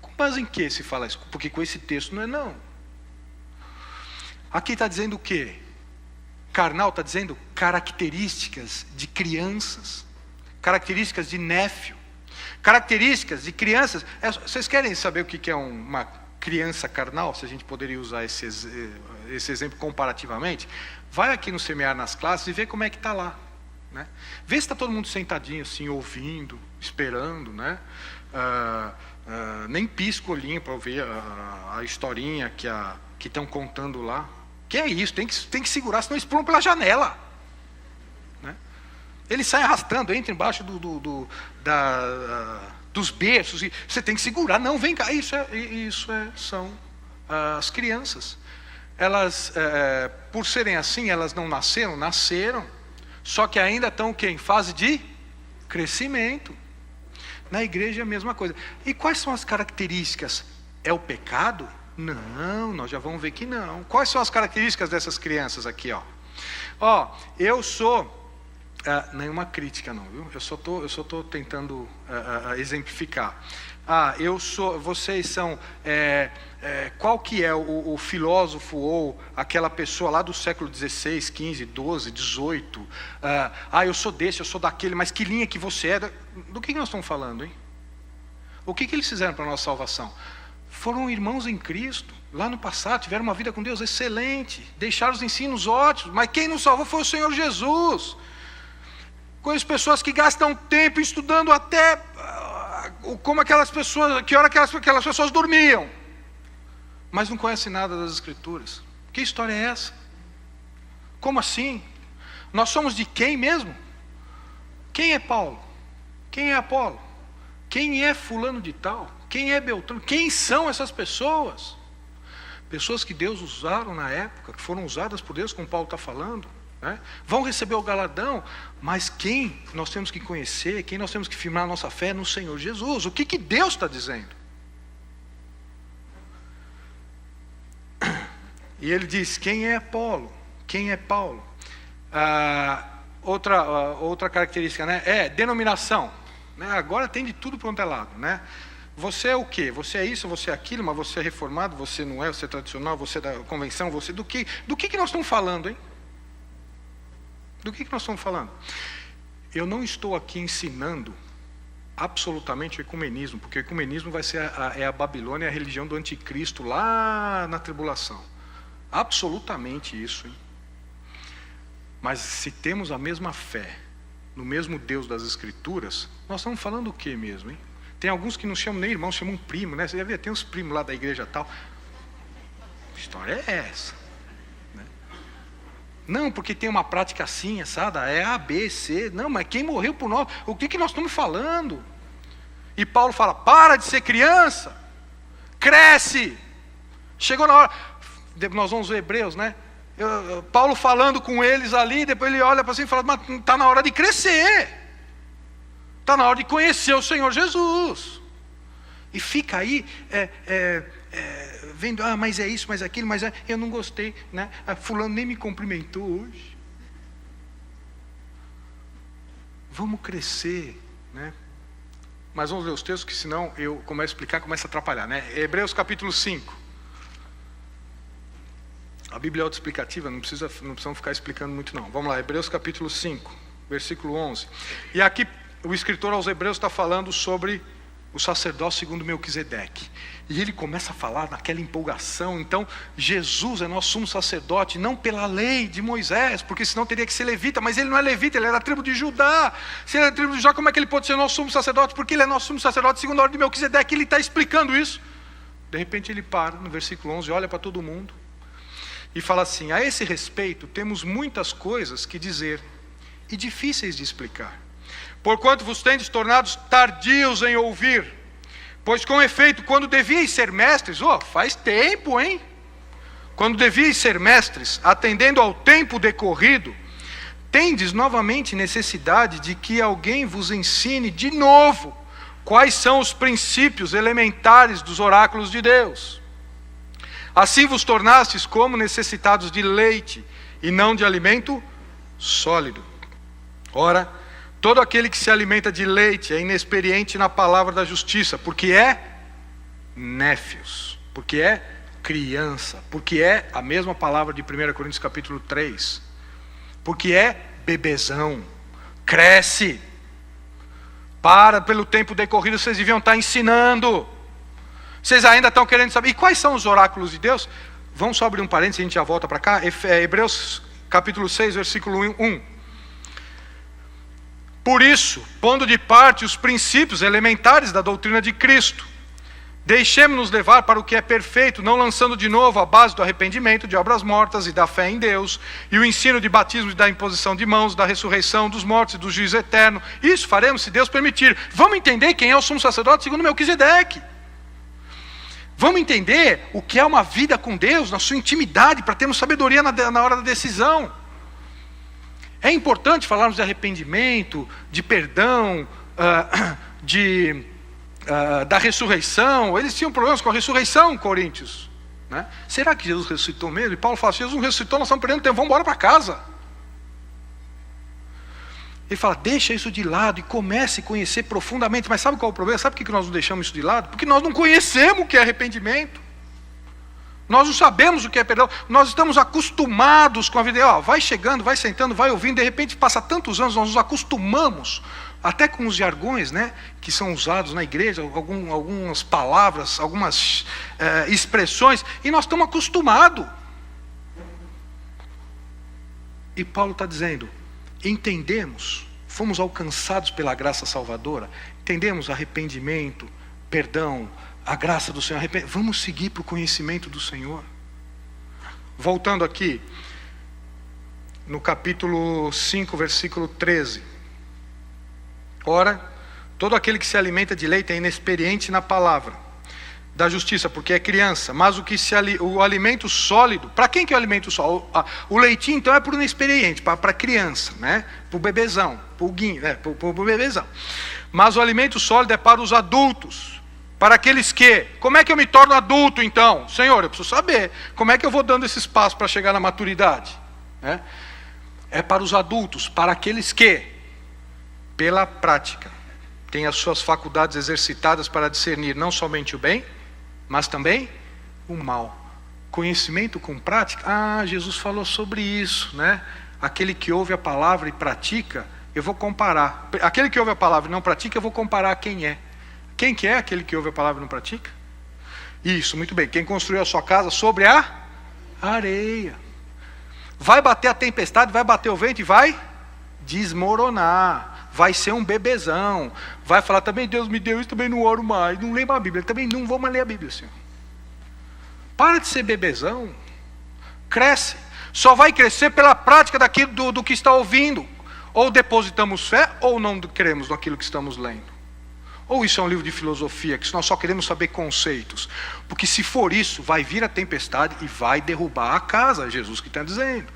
Com base em que se fala isso? Porque com esse texto não. Aqui está dizendo o quê? Carnal está dizendo características de crianças, características de néfio, características de crianças. Vocês querem saber o que é uma criança carnal? Se a gente poderia usar esse exemplo comparativamente, vai aqui no Semear nas classes e vê como é que está lá, né? Vê se está todo mundo sentadinho assim, ouvindo, esperando, né? Nem pisca o olhinho para ouvir a historinha que estão contando lá. Que é isso, tem que segurar, senão eles pulam pela janela, né? Eles saem arrastando, entram embaixo dos berços, e você tem que segurar, não, vem cá. São as crianças. Elas, por serem assim, elas não nasceram, só que ainda estão em fase de crescimento. Na igreja é a mesma coisa. E quais são as características? É o pecado? Não, nós já vamos ver que não. Quais são as características dessas crianças aqui, ó? Eu sou... nenhuma crítica não, viu? Eu só tô tentando exemplificar. Vocês são... qual que é o filósofo ou aquela pessoa lá do século XVI, XV, XII, XVIII? Eu sou desse, eu sou daquele, mas que linha que você é? Do que nós estamos falando, hein? O que eles fizeram para a nossa salvação? Foram irmãos em Cristo, lá no passado, tiveram uma vida com Deus excelente, deixaram os ensinos ótimos, mas quem nos salvou foi o Senhor Jesus. Conheço pessoas que gastam tempo estudando até como aquelas pessoas, que hora aquelas pessoas dormiam, mas não conhecem nada das Escrituras. Que história é essa? Como assim? Nós somos de quem mesmo? Quem é Paulo? Quem é Apolo? Quem é fulano de tal? Quem é Beltrano? Quem são essas pessoas? Pessoas que Deus usaram na época, que foram usadas por Deus, como Paulo está falando, né? Vão receber o galardão, mas quem nós temos que conhecer, quem nós temos que firmar a nossa fé no Senhor Jesus? O que Deus está dizendo? E ele diz, quem é Apolo? Quem é Paulo? Outra característica, né? Denominação, né? Agora tem de tudo para onde é lado, né? Você é o quê? Você é isso, você é aquilo, mas você é reformado, você não é, você é tradicional, você é da convenção, você... Do que nós estamos falando, hein? Do que nós estamos falando? Eu não estou aqui ensinando absolutamente o ecumenismo, porque o ecumenismo vai ser a Babilônia, a religião do anticristo lá na tribulação. Absolutamente isso, hein? Mas se temos a mesma fé no mesmo Deus das Escrituras, nós estamos falando o que mesmo, hein? Tem alguns que não chamam nem irmão, chamam primo, né? Você já vê, tem uns primos lá da igreja tal. Que história é essa? Né? Não, porque tem uma prática assim, assada, é A, B, C. Não, mas quem morreu por nós? O que nós estamos falando? E Paulo fala, para de ser criança, cresce. Chegou na hora, nós vamos ver Hebreus, né? Paulo falando com eles ali, depois ele olha para cima e fala, mas está na hora de crescer. Está na hora de conhecer o Senhor Jesus. E fica aí, vendo, mas é isso, mas é aquilo, mas eu não gostei, né? Fulano nem me cumprimentou hoje. Vamos crescer, né? Mas vamos ler os textos, que senão eu começo a explicar, começa a atrapalhar, né? Hebreus capítulo 5. A Bíblia é autoexplicativa, não precisamos ficar explicando muito não. Vamos lá, Hebreus capítulo 5, versículo 11. E aqui o escritor aos Hebreus está falando sobre o sacerdócio segundo Melquisedeque. E ele começa a falar naquela empolgação. Então, Jesus é nosso sumo sacerdote, não pela lei de Moisés, porque senão teria que ser levita, mas ele não é levita, ele era da tribo de Judá. Se ele é da tribo de Judá, como é que ele pode ser nosso sumo sacerdote? Porque ele é nosso sumo sacerdote segundo a ordem de Melquisedeque. Ele está explicando isso. De repente ele para no versículo 11, olha para todo mundo e fala assim, a esse respeito temos muitas coisas que dizer e difíceis de explicar. Porquanto vos tendes tornados tardios em ouvir, pois com efeito, quando devíeis ser mestres, faz tempo, hein? Quando devíeis ser mestres, atendendo ao tempo decorrido, tendes novamente necessidade de que alguém vos ensine de novo quais são os princípios elementares dos oráculos de Deus. Assim vos tornastes como necessitados de leite e não de alimento sólido. Ora, todo aquele que se alimenta de leite é inexperiente na palavra da justiça, porque é néfios, porque é criança, porque é a mesma palavra de 1 Coríntios capítulo 3, porque é bebezão, cresce. Para, pelo tempo decorrido, vocês deviam estar ensinando. Vocês ainda estão querendo saber. E quais são os oráculos de Deus? Vamos só abrir um parênteses e a gente já volta para cá. Hebreus capítulo 6, versículo 1. Por isso, pondo de parte os princípios elementares da doutrina de Cristo, deixemos-nos levar para o que é perfeito, não lançando de novo a base do arrependimento, de obras mortas e da fé em Deus, e o ensino de batismo e da imposição de mãos, da ressurreição dos mortos e do juízo eterno. Isso faremos se Deus permitir. Vamos entender quem é o sumo sacerdote segundo Melquisedeque. Vamos entender o que é uma vida com Deus, na sua intimidade, para termos sabedoria na hora da decisão. É importante falarmos de arrependimento, de perdão, da ressurreição. Eles tinham problemas com a ressurreição, Coríntios, né? Será que Jesus ressuscitou mesmo? E Paulo fala, se Jesus não ressuscitou, nós estamos perdendo tempo, vamos embora para casa. Ele fala, deixa isso de lado e comece a conhecer profundamente. Mas sabe qual é o problema? Sabe por que nós não deixamos isso de lado? Porque nós não conhecemos o que é arrependimento. Nós não sabemos o que é perdão. Nós estamos acostumados com a vida. Vai chegando, vai sentando, vai ouvindo. De repente passa tantos anos, nós nos acostumamos até com os jargões, né, que são usados na igreja, algumas palavras, algumas expressões, e nós estamos acostumados. E Paulo está dizendo, entendemos, fomos alcançados pela graça salvadora, entendemos arrependimento, perdão, a graça do Senhor, vamos seguir para o conhecimento do Senhor. Voltando aqui, no capítulo 5, versículo 13. Ora, todo aquele que se alimenta de leite é inexperiente na palavra da justiça, porque é criança, mas o alimento sólido, para quem que é o alimento sólido? O leitinho então é para o inexperiente, para a criança, né? Para o bebezão, para o bebezão. Mas o alimento sólido é para os adultos, para aqueles que, como é que eu me torno adulto então? Senhor, eu preciso saber, como é que eu vou dando esses passos para chegar na maturidade? É para os adultos, para aqueles que, pela prática tem as suas faculdades exercitadas para discernir não somente o bem, mas também o mal. Conhecimento com prática, Jesus falou sobre isso, né? Aquele que ouve a palavra e pratica, eu vou comparar. Aquele que ouve a palavra e não pratica, eu vou comparar quem é. Quem que é aquele que ouve a palavra e não pratica? Isso, muito bem. Quem construiu a sua casa sobre a areia. Vai bater a tempestade, vai bater o vento e vai desmoronar. Vai ser um bebezão. Vai falar, também Deus me deu isso, também não oro mais. Não leio mais a Bíblia, também não vou mais ler a Bíblia, Senhor. Para de ser bebezão. Cresce. Só vai crescer pela prática daquilo do que está ouvindo. Ou depositamos fé, ou não queremos naquilo que estamos lendo. Ou isso é um livro de filosofia, que nós só queremos saber conceitos. Porque se for isso, vai vir a tempestade e vai derrubar a casa, é Jesus que está dizendo.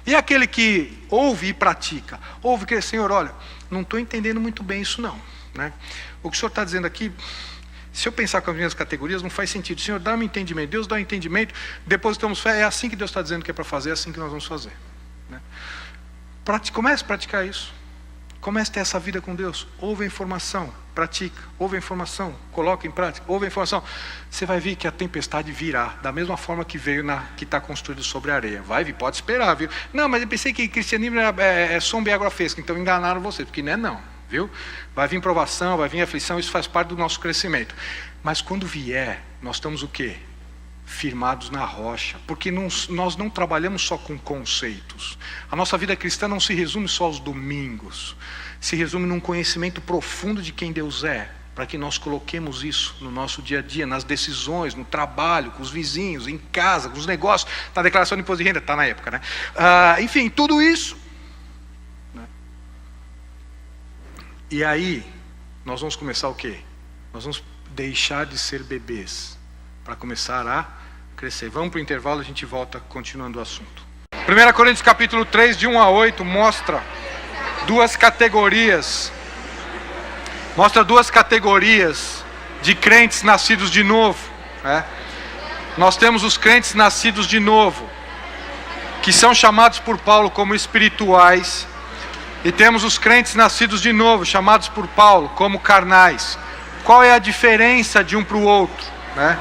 E aquele que ouve e pratica, ouve que, Senhor, olha, não estou entendendo muito bem isso não, né? O que o Senhor está dizendo aqui, se eu pensar com as minhas categorias, não faz sentido. Senhor, dá-me entendimento, Deus dá um entendimento, depositamos fé, é assim que Deus está dizendo que é para fazer, é assim que nós vamos fazer, né? Comece a praticar isso. Comece a ter essa vida com Deus. Ouve a informação, pratica. Ouve a informação, coloca em prática. Ouve a informação. Você vai ver que a tempestade virá, da mesma forma que veio que está construído sobre a areia. Vai vir, pode esperar, viu? Não, mas eu pensei que cristianismo é sombra e água fresca, então enganaram você, porque não é não, viu? Vai vir provação, vai vir aflição, isso faz parte do nosso crescimento. Mas quando vier, nós estamos o quê? Firmados na rocha, porque nós não trabalhamos só com conceitos. A nossa vida cristã não se resume só aos domingos, se resume num conhecimento profundo de quem Deus é, para que nós coloquemos isso no nosso dia a dia, nas decisões, no trabalho, com os vizinhos, em casa, com os negócios, na declaração de imposto de renda, está na época, né? Enfim, tudo isso, né? E aí, nós vamos começar o quê? Nós vamos deixar de ser bebês, para começar a crescer. Vamos para o intervalo, a gente volta continuando o assunto. 1 Coríntios capítulo 3, de 1 a 8, mostra duas categorias de crentes nascidos de novo, né? Nós temos os crentes nascidos de novo, que são chamados por Paulo como espirituais, e temos os crentes nascidos de novo, chamados por Paulo como carnais. Qual é a diferença de um para o outro, né?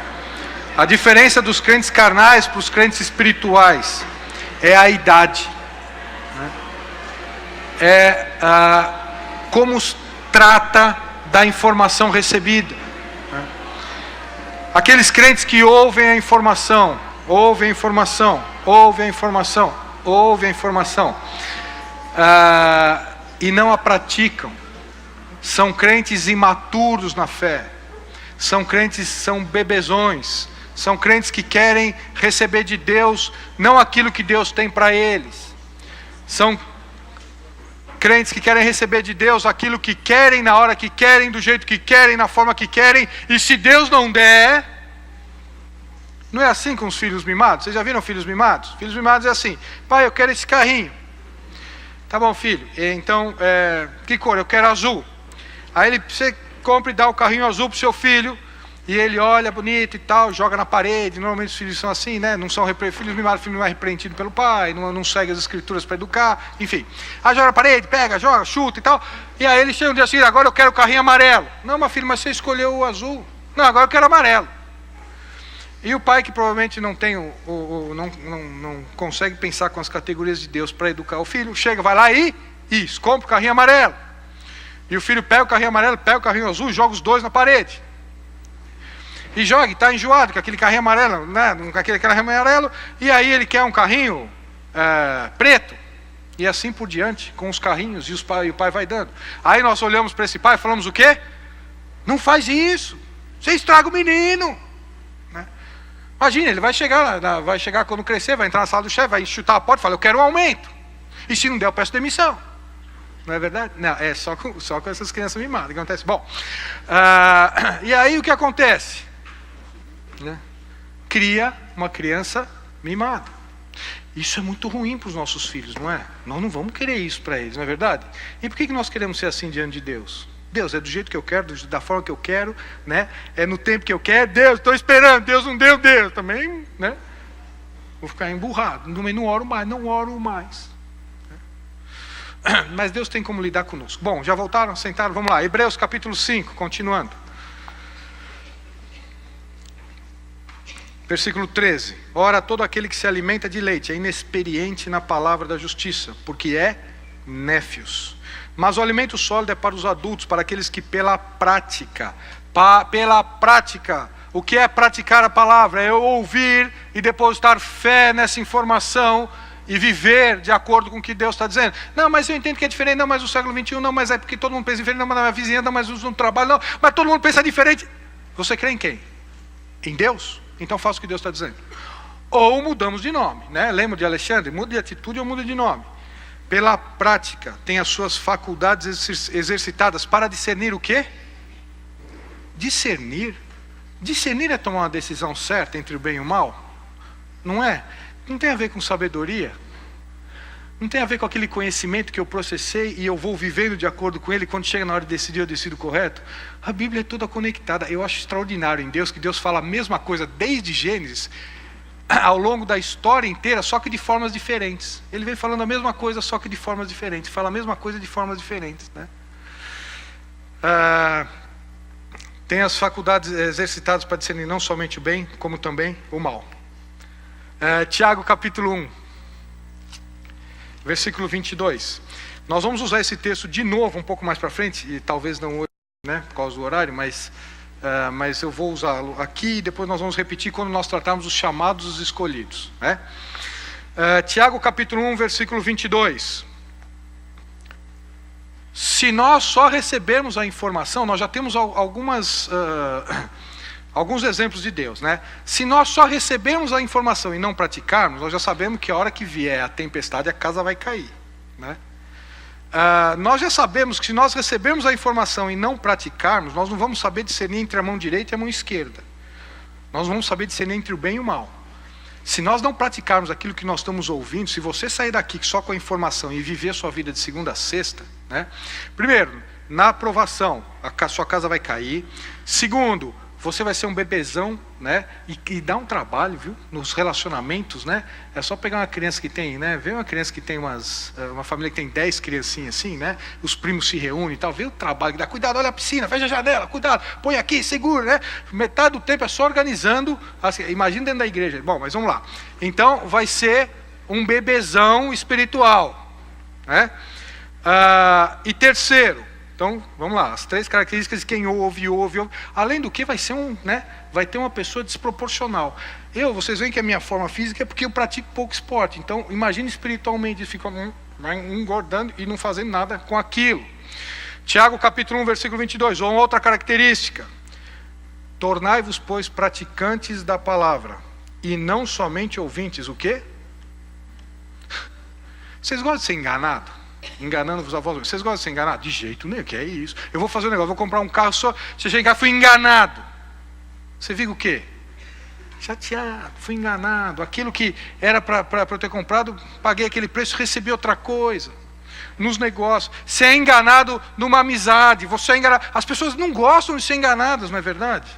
A diferença dos crentes carnais para os crentes espirituais é a idade, né? Como trata da informação recebida, né? Aqueles crentes que ouvem a informação, e não a praticam, são crentes imaturos na fé, são bebezões, são crentes que querem receber de Deus não aquilo que Deus tem para eles. São crentes que querem receber de Deus aquilo que querem, na hora que querem, do jeito que querem, na forma que querem. E se Deus não der... Não é assim com os filhos mimados? Vocês já viram filhos mimados? Filhos mimados é assim: pai, eu quero esse carrinho. Tá bom, filho. Então, que cor? Eu quero azul. Aí você compra e dá o carrinho azul para o seu filho. E ele olha bonito e tal, joga na parede. Normalmente os filhos são assim, né? Não são filhos mimados, filho não é repreendido pelo pai, não segue as escrituras para educar, enfim. Aí joga na parede, pega, joga, chuta e tal. E aí ele chega um dia assim: agora eu quero o carrinho amarelo. Não, meu filho, mas você escolheu o azul. Não, agora eu quero amarelo. E o pai, que provavelmente não tem não consegue pensar com as categorias de Deus para educar o filho, chega, vai lá e compra o carrinho amarelo. E o filho pega o carrinho amarelo, pega o carrinho azul e joga os dois na parede. E joga, e está enjoado com aquele carrinho amarelo, né? Com aquele carrinho amarelo, e aí ele quer um carrinho preto. E assim por diante, com os carrinhos, e o pai vai dando. Aí nós olhamos para esse pai e falamos o quê? Não faz isso, você estraga o menino, né? Imagina, ele vai chegar quando crescer, vai entrar na sala do chefe, vai chutar a porta e falar: eu quero um aumento. E se não der, eu peço demissão. Não é verdade? Não, é só com essas crianças mimadas que acontece. Bom, e aí o que acontece? Né? Cria uma criança mimada. Isso é muito ruim para os nossos filhos, não é? Nós não vamos querer isso para eles, não é verdade? E por que nós queremos ser assim diante de Deus? Deus, é do jeito que eu quero, da forma que eu quero, né? É no tempo que eu quero. Deus, estou esperando, Deus não deu, Deus também, né? Vou ficar emburrado, não oro mais. Mas Deus tem como lidar conosco. Bom, já voltaram? Sentaram? Vamos lá. Hebreus capítulo 5, continuando. Versículo 13. Ora, todo aquele que se alimenta de leite é inexperiente na palavra da justiça, porque é néfios. Mas o alimento sólido é para os adultos, para aqueles que pela prática, o que é praticar a palavra? É eu ouvir e depositar fé nessa informação e viver de acordo com o que Deus está dizendo. Não, mas eu entendo que é diferente, não, mas no século XXI, não, mas é porque todo mundo pensa diferente, não, mas na minha vizinhança, não, mas no trabalho, não, mas todo mundo pensa diferente. Você crê em quem? Em Deus? Então faça o que Deus está dizendo. Ou mudamos de nome, né? Lembra de Alexandre? Muda de atitude ou muda de nome. Pela prática, tem as suas faculdades exercitadas para discernir o quê? Discernir? Discernir é tomar uma decisão certa entre o bem e o mal? Não é? Não tem a ver com sabedoria? Não tem a ver com aquele conhecimento que eu processei e eu vou vivendo de acordo com ele, quando chega na hora de decidir, eu decido correto? A Bíblia é toda conectada. Eu acho extraordinário em Deus, que Deus fala a mesma coisa desde Gênesis, ao longo da história inteira, só que de formas diferentes. Ele vem falando a mesma coisa, só que de formas diferentes. Fala a mesma coisa de formas diferentes, né? Tem as faculdades exercitadas para discernir não somente o bem, como também o mal. Tiago capítulo 1, versículo 22. Nós vamos usar esse texto de novo um pouco mais para frente, e talvez não hoje, né, por causa do horário, mas eu vou usá-lo aqui e depois nós vamos repetir quando nós tratarmos os chamados e os escolhidos, né? Tiago capítulo 1, versículo 22. Se nós só recebermos a informação, nós já temos alguns exemplos de Deus, né? Se nós só recebermos a informação e não praticarmos, nós já sabemos que a hora que vier a tempestade, a casa vai cair, né? Nós já sabemos que se nós recebermos a informação e não praticarmos, nós não vamos saber discernir entre a mão direita e a mão esquerda. Nós vamos saber discernir entre o bem e o mal. Se nós não praticarmos aquilo que nós estamos ouvindo, se você sair daqui só com a informação e viver a sua vida de segunda a sexta, né? Primeiro, na aprovação, a sua casa vai cair. Segundo, você vai ser um bebezão, né? E dá um trabalho, viu? Nos relacionamentos, né? É só pegar uma criança que tem, né? Vê uma criança que tem uma família que tem 10 criancinhas assim, né? Os primos se reúnem e tal. Vê o trabalho que dá. Cuidado, olha a piscina, fecha a janela, cuidado, põe aqui, segura, né? Metade do tempo é só organizando. Assim, imagina dentro da igreja. Bom, mas vamos lá. Então, vai ser um bebezão espiritual, né? E terceiro, então, vamos lá, as 3 características de quem ouve. Além do que, vai ter uma pessoa desproporcional. Vocês veem que a minha forma física é porque eu pratico pouco esporte. Então, imagine espiritualmente, fica engordando e não fazendo nada com aquilo. Tiago capítulo 1, versículo 22, ou outra característica. Tornai-vos, pois, praticantes da palavra, e não somente ouvintes. O quê? Vocês gostam de ser enganados? Enganando-vos a vós. Vocês gostam de ser enganados? De jeito nenhum, que é isso. Eu vou fazer um negócio, vou comprar um carro só. Você chega em casa, fui enganado. Você fica o quê? Chateado, fui enganado. Aquilo que era para eu ter comprado, paguei aquele preço, recebi outra coisa. Nos negócios. Você é enganado numa amizade. Você é enganado. As pessoas não gostam de ser enganadas, não é verdade?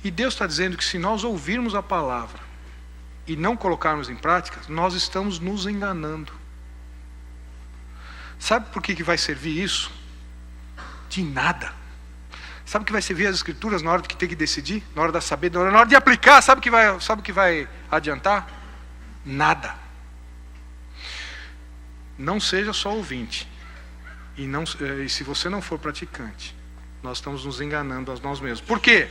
E Deus está dizendo que se nós ouvirmos a palavra e não colocarmos em prática, nós estamos nos enganando. Sabe por que vai servir isso? De nada. Sabe o que vai servir as escrituras na hora que tem que decidir? Na hora da sabedoria, na hora de aplicar, sabe o que vai adiantar? Nada. Não seja só ouvinte. E se você não for praticante, nós estamos nos enganando a nós mesmos. Por quê?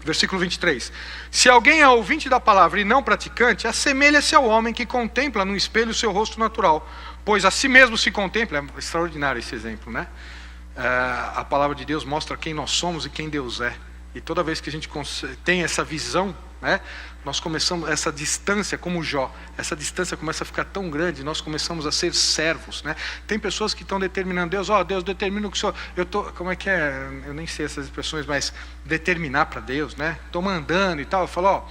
Versículo 23. Se alguém é ouvinte da palavra e não praticante, assemelha-se ao homem que contempla no espelho o seu rosto natural, pois a si mesmo se contempla. É extraordinário esse exemplo, né? A palavra de Deus mostra quem nós somos e quem Deus é. E toda vez que a gente tem essa visão, né, nós começamos, essa distância, como Jó, essa distância começa a ficar tão grande, nós começamos a ser servos, né? Tem pessoas que estão determinando, Deus determina o que o Senhor, como é que é, eu nem sei essas expressões, mas determinar para Deus, né? Estou mandando e tal, eu falo,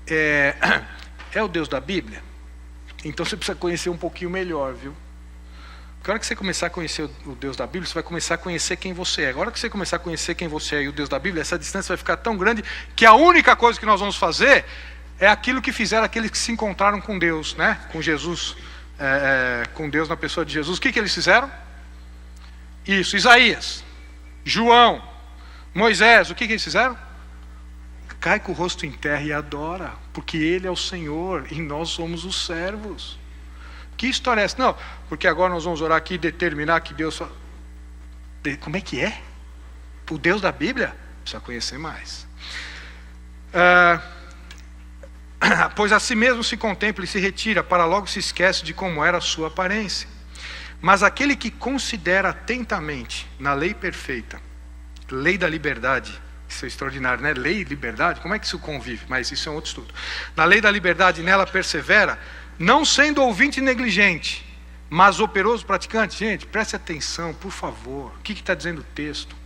é o Deus da Bíblia? Então você precisa conhecer um pouquinho melhor, viu? Porque a hora que você começar a conhecer o Deus da Bíblia, você vai começar a conhecer quem você é. Agora que você começar a conhecer quem você é e o Deus da Bíblia, essa distância vai ficar tão grande que a única coisa que nós vamos fazer é aquilo que fizeram aqueles que se encontraram com Deus, né? Com Jesus com Deus na pessoa de Jesus. O que eles fizeram? Isso, Isaías, João, Moisés, o que eles fizeram? Cai com o rosto em terra e adora, porque Ele é o Senhor e nós somos os servos. Que história é essa? Não, porque agora nós vamos orar aqui e determinar que Deus... Como é que é? O Deus da Bíblia? Precisa conhecer mais. Pois a si mesmo se contempla e se retira, para logo se esquece de como era a sua aparência. Mas aquele que considera atentamente na lei perfeita, lei da liberdade, isso é extraordinário, né? Lei e liberdade, como é que isso convive? Mas isso é um outro estudo. Na lei da liberdade, nela persevera, não sendo ouvinte negligente, mas operoso praticante. Gente, preste atenção, por favor. O que está dizendo o texto?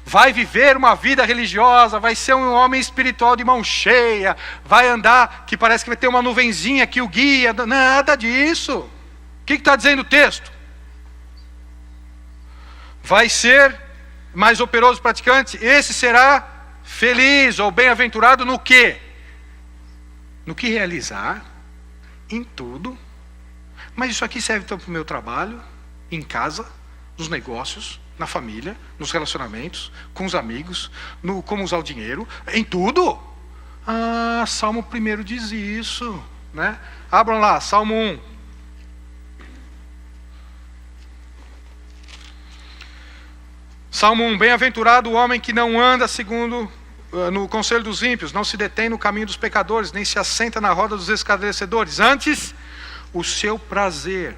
Vai viver uma vida religiosa, vai ser um homem espiritual de mão cheia, vai andar, que parece que vai ter uma nuvenzinha que o guia. Nada disso. O que está dizendo o texto? Vai ser mais operoso praticante, esse será feliz ou bem-aventurado no quê? No que realizar, em tudo. Mas isso aqui serve então para o meu trabalho, em casa, nos negócios, na família, nos relacionamentos, com os amigos, como usar o dinheiro, em tudo. Salmo 1 diz isso, né? Abram lá, Salmo 1. Salmo 1, bem-aventurado o homem que não anda no conselho dos ímpios, não se detém no caminho dos pecadores, nem se assenta na roda dos escarnecedores. Antes, o seu prazer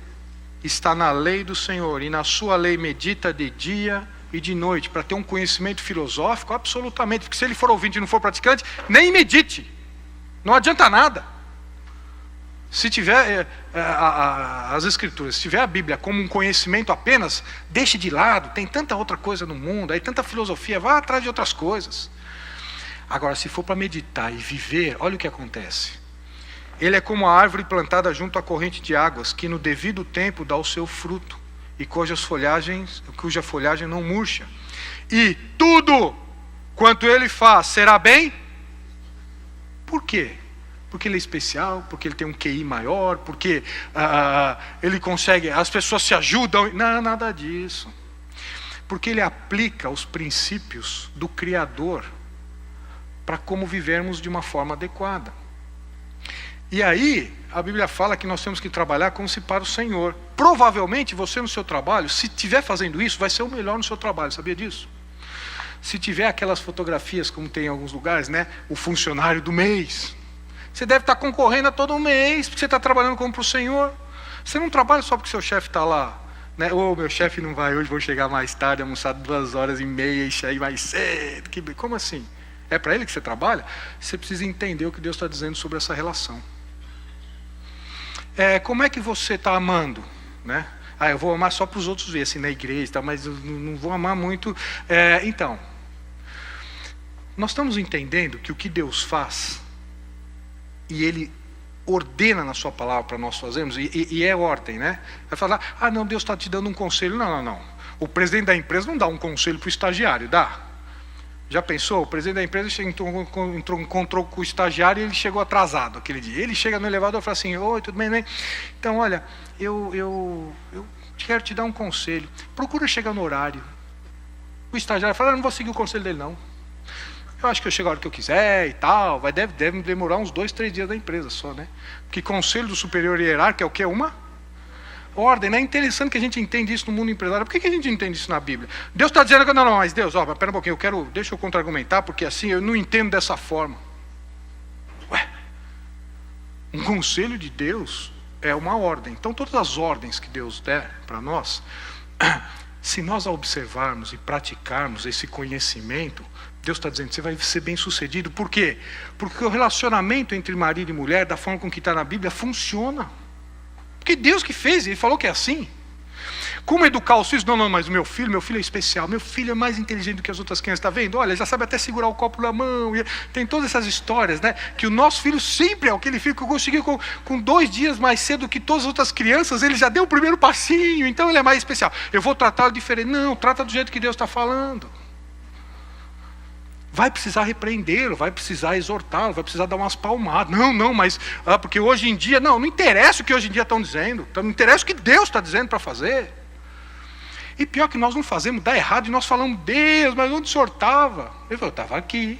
está na lei do Senhor, e na sua lei medita de dia e de noite. Para ter um conhecimento filosófico, absolutamente, porque se ele for ouvinte e não for praticante, nem medite, não adianta nada. Se tiver as Escrituras, se tiver a Bíblia como um conhecimento apenas, deixe de lado, tem tanta outra coisa no mundo, aí tanta filosofia, vá atrás de outras coisas. Agora, se for para meditar e viver, olha o que acontece. Ele é como a árvore plantada junto à corrente de águas, que no devido tempo dá o seu fruto, e cuja folhagem não murcha. E tudo quanto ele faz será bem. Por quê? Porque ele é especial, porque ele tem um QI maior, porque ele consegue, as pessoas se ajudam. Não, nada disso. Porque ele aplica os princípios do Criador para como vivermos de uma forma adequada. E aí, a Bíblia fala que nós temos que trabalhar como se para o Senhor. Provavelmente você no seu trabalho, se estiver fazendo isso, vai ser o melhor no seu trabalho, sabia disso? Se tiver aquelas fotografias, como tem em alguns lugares, né? O funcionário do mês. Você deve estar concorrendo a todo mês, porque você está trabalhando como para o Senhor. Você não trabalha só porque seu chefe está lá, né? Meu chefe não vai hoje, vou chegar mais tarde, almoçar 2h30 e sair mais cedo. Como assim? É para ele que você trabalha? Você precisa entender o que Deus está dizendo sobre essa relação. Como é que você está amando? Né? Eu vou amar só para os outros verem, assim, na igreja, mas eu não vou amar muito. Então, nós estamos entendendo que o que Deus faz, e Ele ordena na sua palavra para nós fazermos, e é ordem, né? Vai falar, não, Deus está te dando um conselho. Não. O presidente da empresa não dá um conselho para o estagiário, dá? Já pensou? O presidente da empresa encontrou com o estagiário e ele chegou atrasado aquele dia. Ele chega no elevador e fala assim, oi, tudo bem, né? Então, olha, eu quero te dar um conselho. Procura chegar no horário. O estagiário fala, não vou seguir o conselho dele, não. Eu acho que eu chego a hora que eu quiser e tal. Deve demorar uns 2-3 dias da empresa só, né? Porque conselho do superior hierárquico é o quê? Uma ordem, né? É interessante que a gente entende isso no mundo empresarial. Por que a gente entende isso na Bíblia? Deus está dizendo que não, mas Deus, pera um pouquinho, deixa eu contra-argumentar, porque assim eu não entendo dessa forma. Um conselho de Deus é uma ordem. Então todas as ordens que Deus der para nós, se nós a observarmos e praticarmos esse conhecimento, Deus está dizendo que você vai ser bem sucedido. Por quê? Porque o relacionamento entre marido e mulher, da forma com que está na Bíblia, funciona. Porque Deus que fez, Ele falou que é assim. Como educar os filhos? Não, mas o meu filho é especial. Meu filho é mais inteligente do que as outras crianças, está vendo? Olha, ele já sabe até segurar o copo na mão. Tem todas essas histórias, né? Que o nosso filho sempre é aquele filho que eu consegui com 2 dias mais cedo que todas as outras crianças, ele já deu o primeiro passinho, então ele é mais especial. Eu vou tratá-lo diferente. Não, trata do jeito que Deus está falando. vai precisar repreendê-lo, vai precisar exortá-lo, vai precisar dar umas palmadas. Não, mas porque hoje em dia, não interessa o que hoje em dia estão dizendo, não interessa o que Deus está dizendo para fazer. E pior que nós não fazemos, dá errado, e nós falamos, Deus, mas onde o senhor estava? Ele falou, eu estava aqui.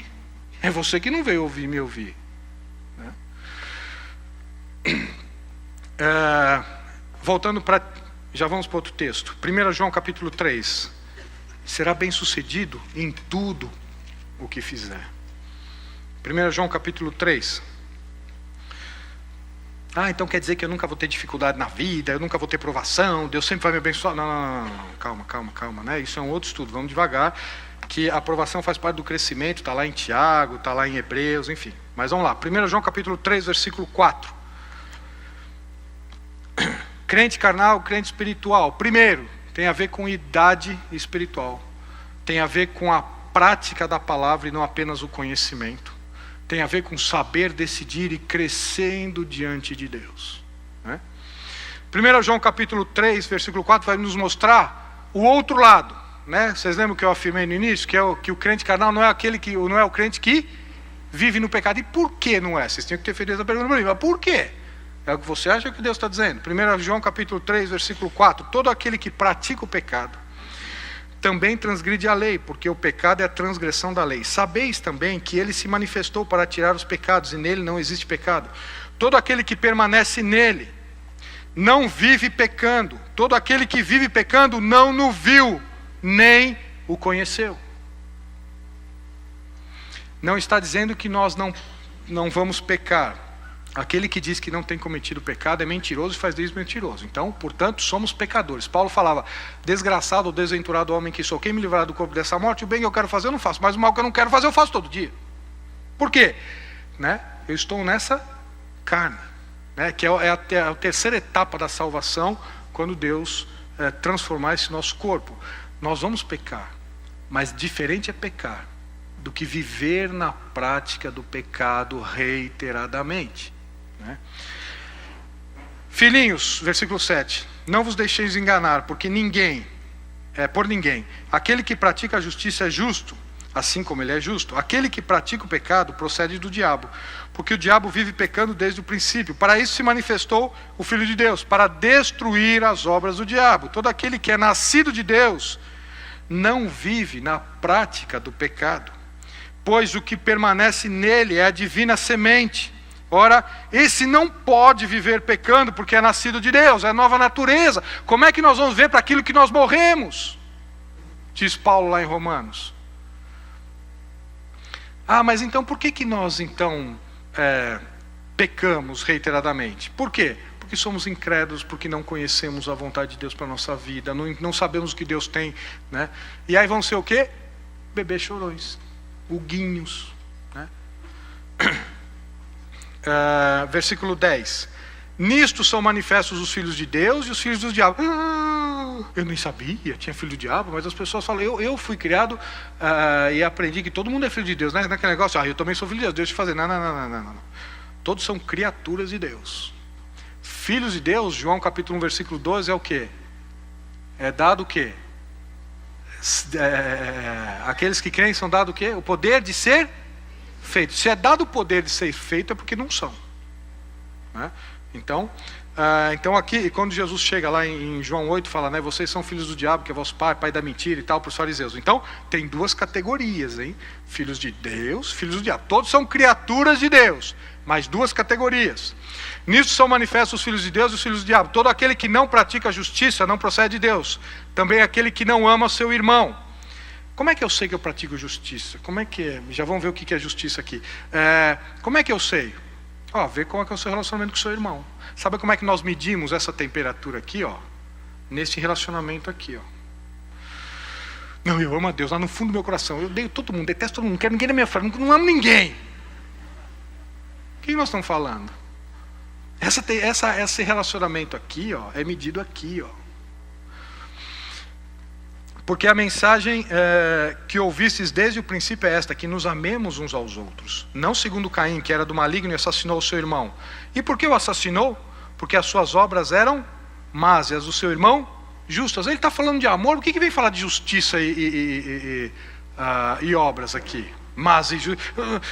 É você que não veio me ouvir. Voltando para... Já vamos para outro texto. 1 João capítulo 3. Será bem sucedido em tudo o que fizer. 1 João capítulo 3. Então quer dizer que eu nunca vou ter dificuldade na vida, eu nunca vou ter provação, Deus sempre vai me abençoar. Não. Calma, né? Isso é um outro estudo, vamos devagar, que a aprovação faz parte do crescimento, está lá em Tiago, está lá em Hebreus, enfim. Mas vamos lá, 1 João capítulo 3, versículo 4. Crente carnal, crente espiritual. Primeiro, tem a ver com idade espiritual. Tem a ver com a prática da palavra e não apenas o conhecimento. Tem a ver com saber decidir e crescendo diante de Deus. 1 João capítulo 3, versículo 4 vai nos mostrar o outro lado. Vocês lembram que eu afirmei no início? Que o crente carnal não é o crente que vive no pecado. E por que não é? Vocês tinham que ter feito essa pergunta para mim. Mas por quê? É o que você acha que Deus está dizendo. 1 João capítulo 3, versículo 4. Todo aquele que pratica o pecado também transgride a lei, porque o pecado é a transgressão da lei. Sabeis também que ele se manifestou para tirar os pecados, e nele não existe pecado. Todo aquele que permanece nele não vive pecando. Todo aquele que vive pecando não o viu, nem o conheceu. Não está dizendo que nós não vamos pecar. Aquele que diz que não tem cometido pecado é mentiroso e faz Deus mentiroso. Então, portanto, somos pecadores. Paulo falava, desgraçado ou desventurado homem que sou, quem me livrará do corpo dessa morte? O bem que eu quero fazer eu não faço, mas o mal que eu não quero fazer eu faço todo dia. Por quê? Eu estou nessa carne, que é a terceira etapa da salvação, quando Deus transformar esse nosso corpo. Nós vamos pecar, mas diferente é pecar do que viver na prática do pecado reiteradamente. Filhinhos, versículo 7. Não vos deixeis enganar, porque por ninguém. Aquele que pratica a justiça é justo, assim como ele é justo. Aquele que pratica o pecado procede do diabo, porque o diabo vive pecando desde o princípio. Para isso se manifestou o Filho de Deus, para destruir as obras do diabo. Todo aquele que é nascido de Deus não vive na prática do pecado, pois o que permanece nele é a divina semente. Ora, esse não pode viver pecando porque é nascido de Deus, é nova natureza. Como é que nós vamos ver para aquilo que nós morremos? Diz Paulo lá em Romanos. Mas então por que nós pecamos reiteradamente? Por quê? Porque somos incrédulos, porque não conhecemos a vontade de Deus para a nossa vida, não sabemos o que Deus tem. E aí vão ser o quê? Bebês chorões, uguinhos. Versículo 10. Nisto são manifestos os filhos de Deus e os filhos do diabo. Eu nem sabia, tinha filho do diabo, mas as pessoas falam, eu fui criado e aprendi que todo mundo é filho de Deus, naquele negócio, eu também sou filho de Deus, deixa eu fazer. Não. Todos são criaturas de Deus. Filhos de Deus, João capítulo 1, versículo 12, é o quê? É dado o quê? Aqueles que creem são dado o quê? O poder de ser feito. Se é dado o poder de ser feito, é porque não são. Então aqui, quando Jesus chega lá em João 8, fala, vocês são filhos do diabo, que é vosso pai da mentira e tal, para os fariseus. Então, tem duas categorias, filhos de Deus, filhos do diabo. Todos são criaturas de Deus, mas duas categorias. Nisso são manifestos os filhos de Deus e os filhos do diabo. Todo aquele que não pratica a justiça não procede de Deus. Também aquele que não ama o seu irmão. Como é que eu sei que eu pratico justiça? Como é que é? Já vamos ver o que é justiça aqui. Como é que eu sei? Vê como é que é o seu relacionamento com o seu irmão. Sabe como é que nós medimos essa temperatura aqui? Nesse relacionamento aqui. Não, eu amo a Deus lá no fundo do meu coração. Eu odeio todo mundo, detesto todo mundo, não quero ninguém na minha frente, não amo ninguém. O que nós estamos falando? Esse relacionamento aqui, é medido aqui, Porque a mensagem que ouvistes desde o princípio é esta, que nos amemos uns aos outros. Não segundo Caim, que era do maligno e assassinou o seu irmão. E por que o assassinou? Porque as suas obras eram más e as do seu irmão justas. Ele está falando de amor, por que vem falar de justiça e obras aqui? Mas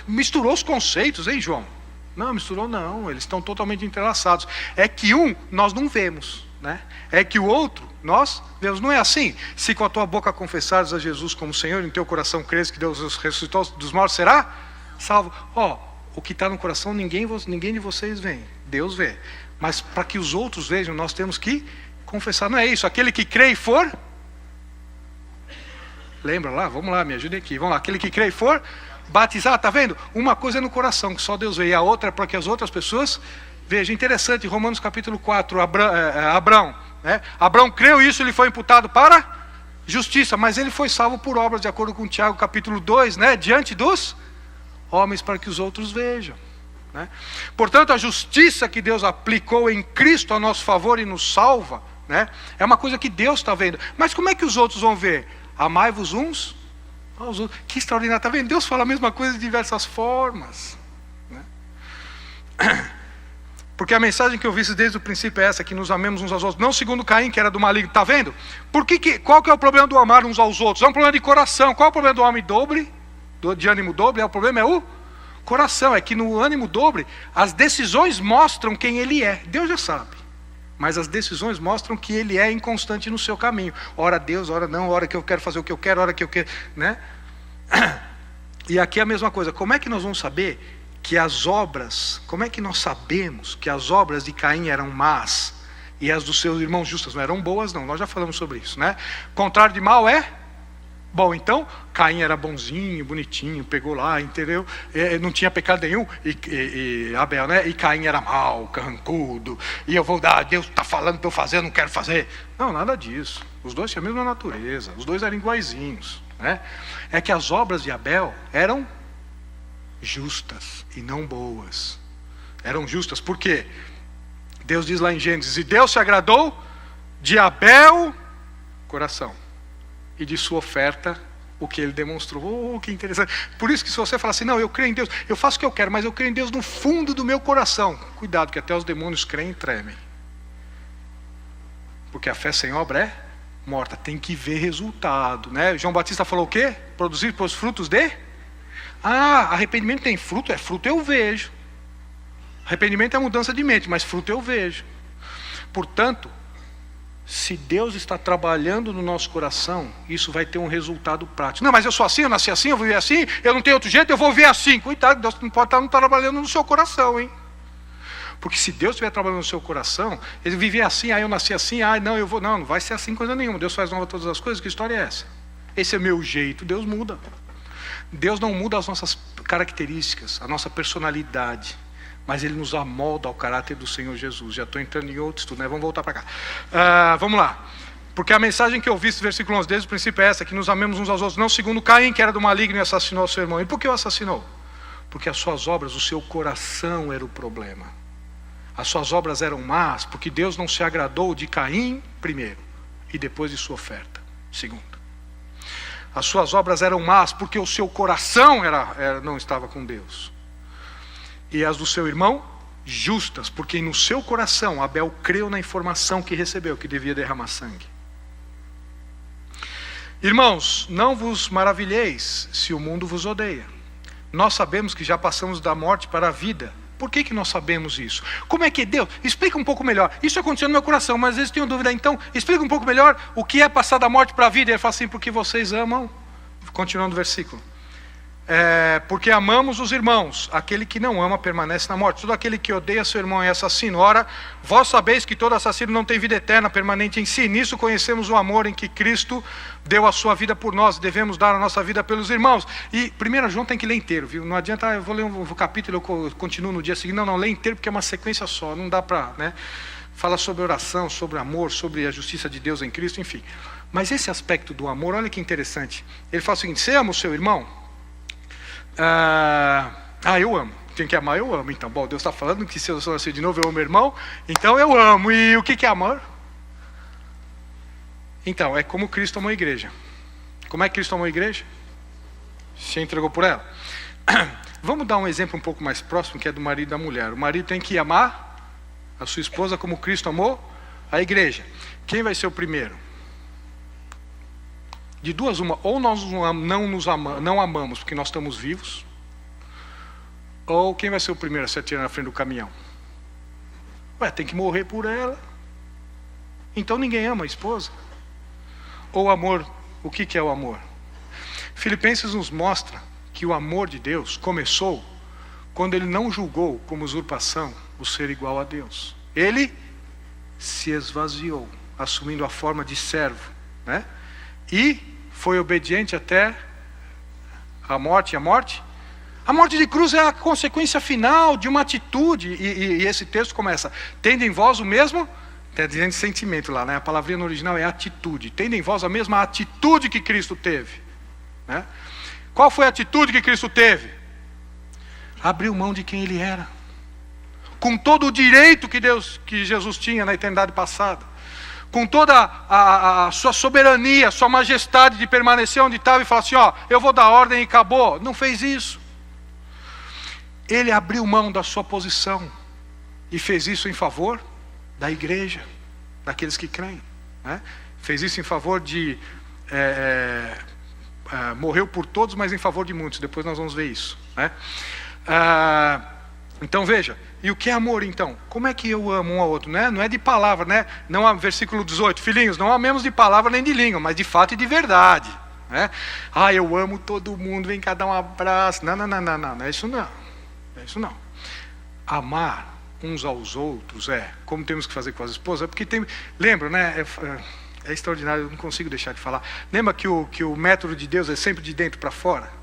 misturou os conceitos, hein, João? Não, misturou não, eles estão totalmente entrelaçados. É que um nós não vemos, né? É que o outro nós vemos. Não é assim? Se com a tua boca confessares a Jesus como Senhor, e em teu coração creres que Deus os ressuscitou dos mortos, será salvo. O que está no coração ninguém de vocês vê, Deus vê. Mas para que os outros vejam, nós temos que confessar. Não é isso? Aquele que crê e for... Lembra lá? Vamos lá, me ajudem aqui. Vamos lá. Aquele que crê e for batizar, tá vendo? Uma coisa é no coração, que só Deus vê, e a outra é para que as outras pessoas vejam. Interessante, Romanos capítulo 4, Abraão, né? Abraão creu e isso lhe foi imputado para justiça, mas ele foi salvo por obras, de acordo com Tiago capítulo 2, né? Diante dos homens, para que os outros vejam, né? Portanto, a justiça que Deus aplicou em Cristo a nosso favor e nos salva, né? É uma coisa que Deus está vendo. Mas como é que os outros vão ver? Amai-vos uns aos outros. Que extraordinário, está vendo? Deus fala a mesma coisa de diversas formas, né? Porque a mensagem que eu vi desde o princípio é essa, que nos amemos uns aos outros, não segundo Caim, que era do maligno. Está vendo? Qual que é o problema do amar uns aos outros? É um problema de coração. Qual é o problema do homem dobre, de ânimo dobre? O problema é o coração. É que no ânimo dobre, as decisões mostram quem ele é. Deus já sabe. Mas as decisões mostram que ele é inconstante no seu caminho. Ora Deus, ora não, ora que eu quero fazer o que eu quero, ora que eu quero, né? E aqui é a mesma coisa. Como é que nós vamos saber que as obras, como é que nós sabemos que as obras de Caim eram más e as dos seus irmãos justas não eram boas? Não, nós já falamos sobre isso, né? Contrário de mal é bom. Então, Caim era bonzinho, bonitinho, pegou lá, entendeu? Não tinha pecado nenhum, e Abel, né? E Caim era mau, carrancudo, e eu vou dar, Deus está falando para eu fazer, eu não quero fazer. Não, nada disso. Os dois tinham a mesma natureza, os dois eram iguaizinhos, né? É que as obras de Abel eram justas e não boas. Eram justas, por quê? Deus diz lá em Gênesis, e Deus se agradou de Abel, coração, e de sua oferta, o que ele demonstrou. Que interessante. Por isso que se você falar assim, não, eu creio em Deus, eu faço o que eu quero, mas eu creio em Deus no fundo do meu coração. Cuidado, que até os demônios creem e tremem. Porque a fé sem obra é morta. Tem que ver resultado, né? João Batista falou o quê? Produzir os frutos de... arrependimento tem fruto? Fruto eu vejo. Arrependimento é mudança de mente, mas fruto eu vejo. Portanto, se Deus está trabalhando no nosso coração, isso vai ter um resultado prático. Não, mas eu sou assim, eu nasci assim, eu vou viver assim, eu não tenho outro jeito, eu vou viver assim. Cuidado, Deus não pode estar trabalhando no seu coração, hein? Porque se Deus estiver trabalhando no seu coração, ele viver assim, eu nasci assim, não, eu vou... Não vai ser assim coisa nenhuma. Deus faz nova todas as coisas, que história é essa? Esse é meu jeito, Deus muda. Deus não muda as nossas características, a nossa personalidade, mas Ele nos amolda ao caráter do Senhor Jesus. Já estou entrando em outro estudo, né? Vamos voltar para cá. Vamos lá. Porque a mensagem que eu vi, esse versículo 11, desde o princípio é essa, que nos amemos uns aos outros, não segundo Caim, que era do maligno e assassinou seu irmão. E por que o assassinou? Porque as suas obras, o seu coração era o problema. As suas obras eram más, porque Deus não se agradou de Caim, primeiro, e depois de sua oferta, segundo. As suas obras eram más, porque o seu coração não estava com Deus. E as do seu irmão, justas, porque no seu coração Abel creu na informação que recebeu, que devia derramar sangue. Irmãos, não vos maravilheis se o mundo vos odeia. Nós sabemos que já passamos da morte para a vida. Por que nós sabemos isso? Como é que Deus? Explica um pouco melhor. Isso aconteceu no meu coração, mas às vezes tenho dúvida. Então, explica um pouco melhor o que é passar da morte para a vida. Ele fala assim, porque vocês amam. Continuando o versículo. Porque amamos os irmãos. Aquele que não ama permanece na morte. Todo aquele que odeia seu irmão é assassino. Ora, vós sabeis que todo assassino não tem vida eterna permanente em si. Nisso conhecemos o amor em que Cristo deu a sua vida por nós. Devemos dar a nossa vida pelos irmãos. E 1 João tem que ler inteiro, viu? Não adianta, eu vou ler um capítulo e eu continuo no dia seguinte. Não, lê inteiro porque é uma sequência só. Não dá para, né? Fala sobre oração, sobre amor, sobre a justiça de Deus em Cristo, enfim. Mas esse aspecto do amor, olha que interessante. Ele fala o seguinte, você ama o seu irmão? Eu amo. Tem que amar, eu amo. Então, bom, Deus está falando que se eu sou nascido de novo, eu amo meu irmão. Então eu amo. E o que é amor? Então, é como Cristo amou a igreja. Como é que Cristo amou a igreja? Se entregou por ela. Vamos dar um exemplo um pouco mais próximo, que é do marido e da mulher. O marido tem que amar a sua esposa como Cristo amou a igreja. Quem vai ser o primeiro? De duas uma, ou nós não amamos porque nós estamos vivos, ou quem vai ser o primeiro a se atirar na frente do caminhão? Tem que morrer por ela. Então ninguém ama a esposa. Ou amor, o que é o amor? Filipenses nos mostra que o amor de Deus começou quando ele não julgou como usurpação o ser igual a Deus. Ele se esvaziou, assumindo a forma de servo, né? E foi obediente até a morte. A morte de cruz é a consequência final de uma atitude. E esse texto começa: tendo em vós o mesmo, está dizendo sentimento lá, né? A palavrinha no original é atitude. Tendo em vós a mesma atitude que Cristo teve, né? Qual foi a atitude que Cristo teve? Abriu mão de quem ele era, com todo o direito que Jesus tinha na eternidade passada, com toda a sua soberania, a sua majestade de permanecer onde estava e falar assim: eu vou dar ordem e acabou. Não fez isso. Ele abriu mão da sua posição e fez isso em favor da igreja, daqueles que creem, né? Fez isso em favor de morreu por todos, mas em favor de muitos. Depois nós vamos ver isso, né? Então veja, e o que é amor então? Como é que eu amo um ao outro, né? Não é de palavra, né? Não, versículo 18, filhinhos, não amemos de palavra nem de língua, mas de fato e de verdade, né? Eu amo todo mundo, vem cá dar um abraço. Não é isso não. É isso não. Amar uns aos outros como temos que fazer com as esposas, porque lembra, né? É extraordinário, eu não consigo deixar de falar. Lembra que o método de Deus é sempre de dentro para fora?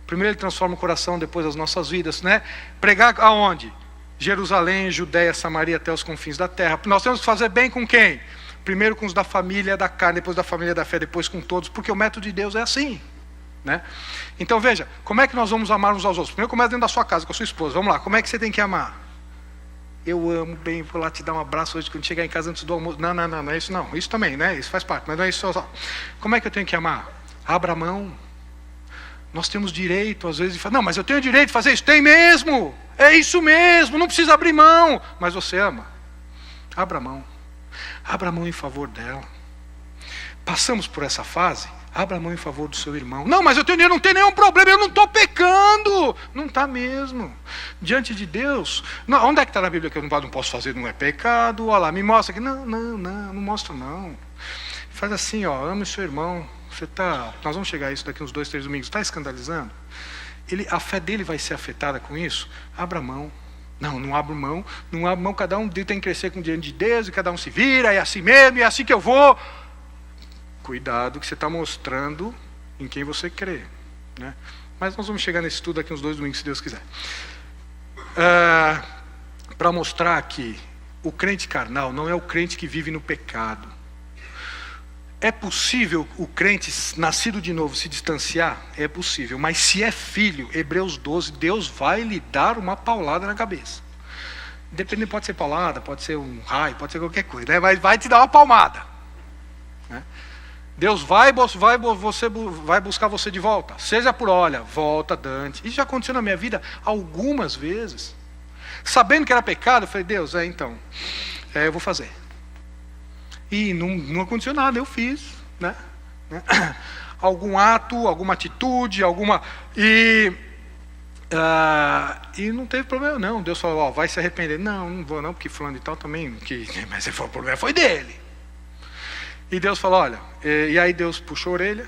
Primeiro ele transforma o coração, depois as nossas vidas, né? Pregar aonde? Jerusalém, Judéia, Samaria, até os confins da terra. Nós temos que fazer bem com quem? Primeiro com os da família da carne, depois da família da fé, depois com todos, porque o método de Deus é assim, né? Então veja, como é que nós vamos amar uns aos outros? Primeiro começa dentro da sua casa, com a sua esposa. Vamos lá, como é que você tem que amar? Eu amo bem, vou lá te dar um abraço hoje quando chegar em casa antes do almoço. Não é isso não. Isso também, né? Isso faz parte, mas não é isso só. Como é que eu tenho que amar? Abra a mão. Nós temos direito, às vezes, de falar: não, mas eu tenho direito de fazer isso. Tem mesmo, é isso mesmo, não precisa abrir mão. Mas você ama? Abra a mão. Abra a mão em favor dela. Passamos por essa fase, abra a mão em favor do seu irmão. Não, mas eu tenho dinheiro, não tem nenhum problema, eu não estou pecando. Não está mesmo. Diante de Deus, onde é que está na Bíblia que eu não posso fazer, não é pecado? Olha lá, me mostra aqui. Não mostra não. Faz assim, ame o seu irmão. Nós vamos chegar a isso daqui uns 2, 3 domingos. Está escandalizando? A fé dele vai ser afetada com isso? Abra mão. Não abro mão. Não abro mão. Cada um tem que crescer com diante de Deus. E cada um se vira. É assim mesmo. É assim que eu vou. Cuidado que você está mostrando em quem você crê, né? Mas nós vamos chegar nesse estudo daqui uns 2 domingos, se Deus quiser. Para mostrar que o crente carnal não é o crente que vive no pecado. É possível o crente nascido de novo se distanciar? É possível, mas se é filho, Hebreus 12, Deus vai lhe dar uma paulada na cabeça. Dependendo, pode ser paulada, pode ser um raio, pode ser qualquer coisa, né? Mas vai te dar uma palmada, né? Deus vai buscar você de volta. Seja por, volta, Dante. Isso já aconteceu na minha vida algumas vezes. Sabendo que era pecado, eu falei: Deus, eu vou fazer. E não aconteceu nada, eu fiz, né? Algum ato, alguma atitude, e não teve problema não. Deus falou: vai se arrepender. Não vou não, porque fulano e tal também, mas o problema foi dele. E Deus falou: e aí Deus puxou a orelha,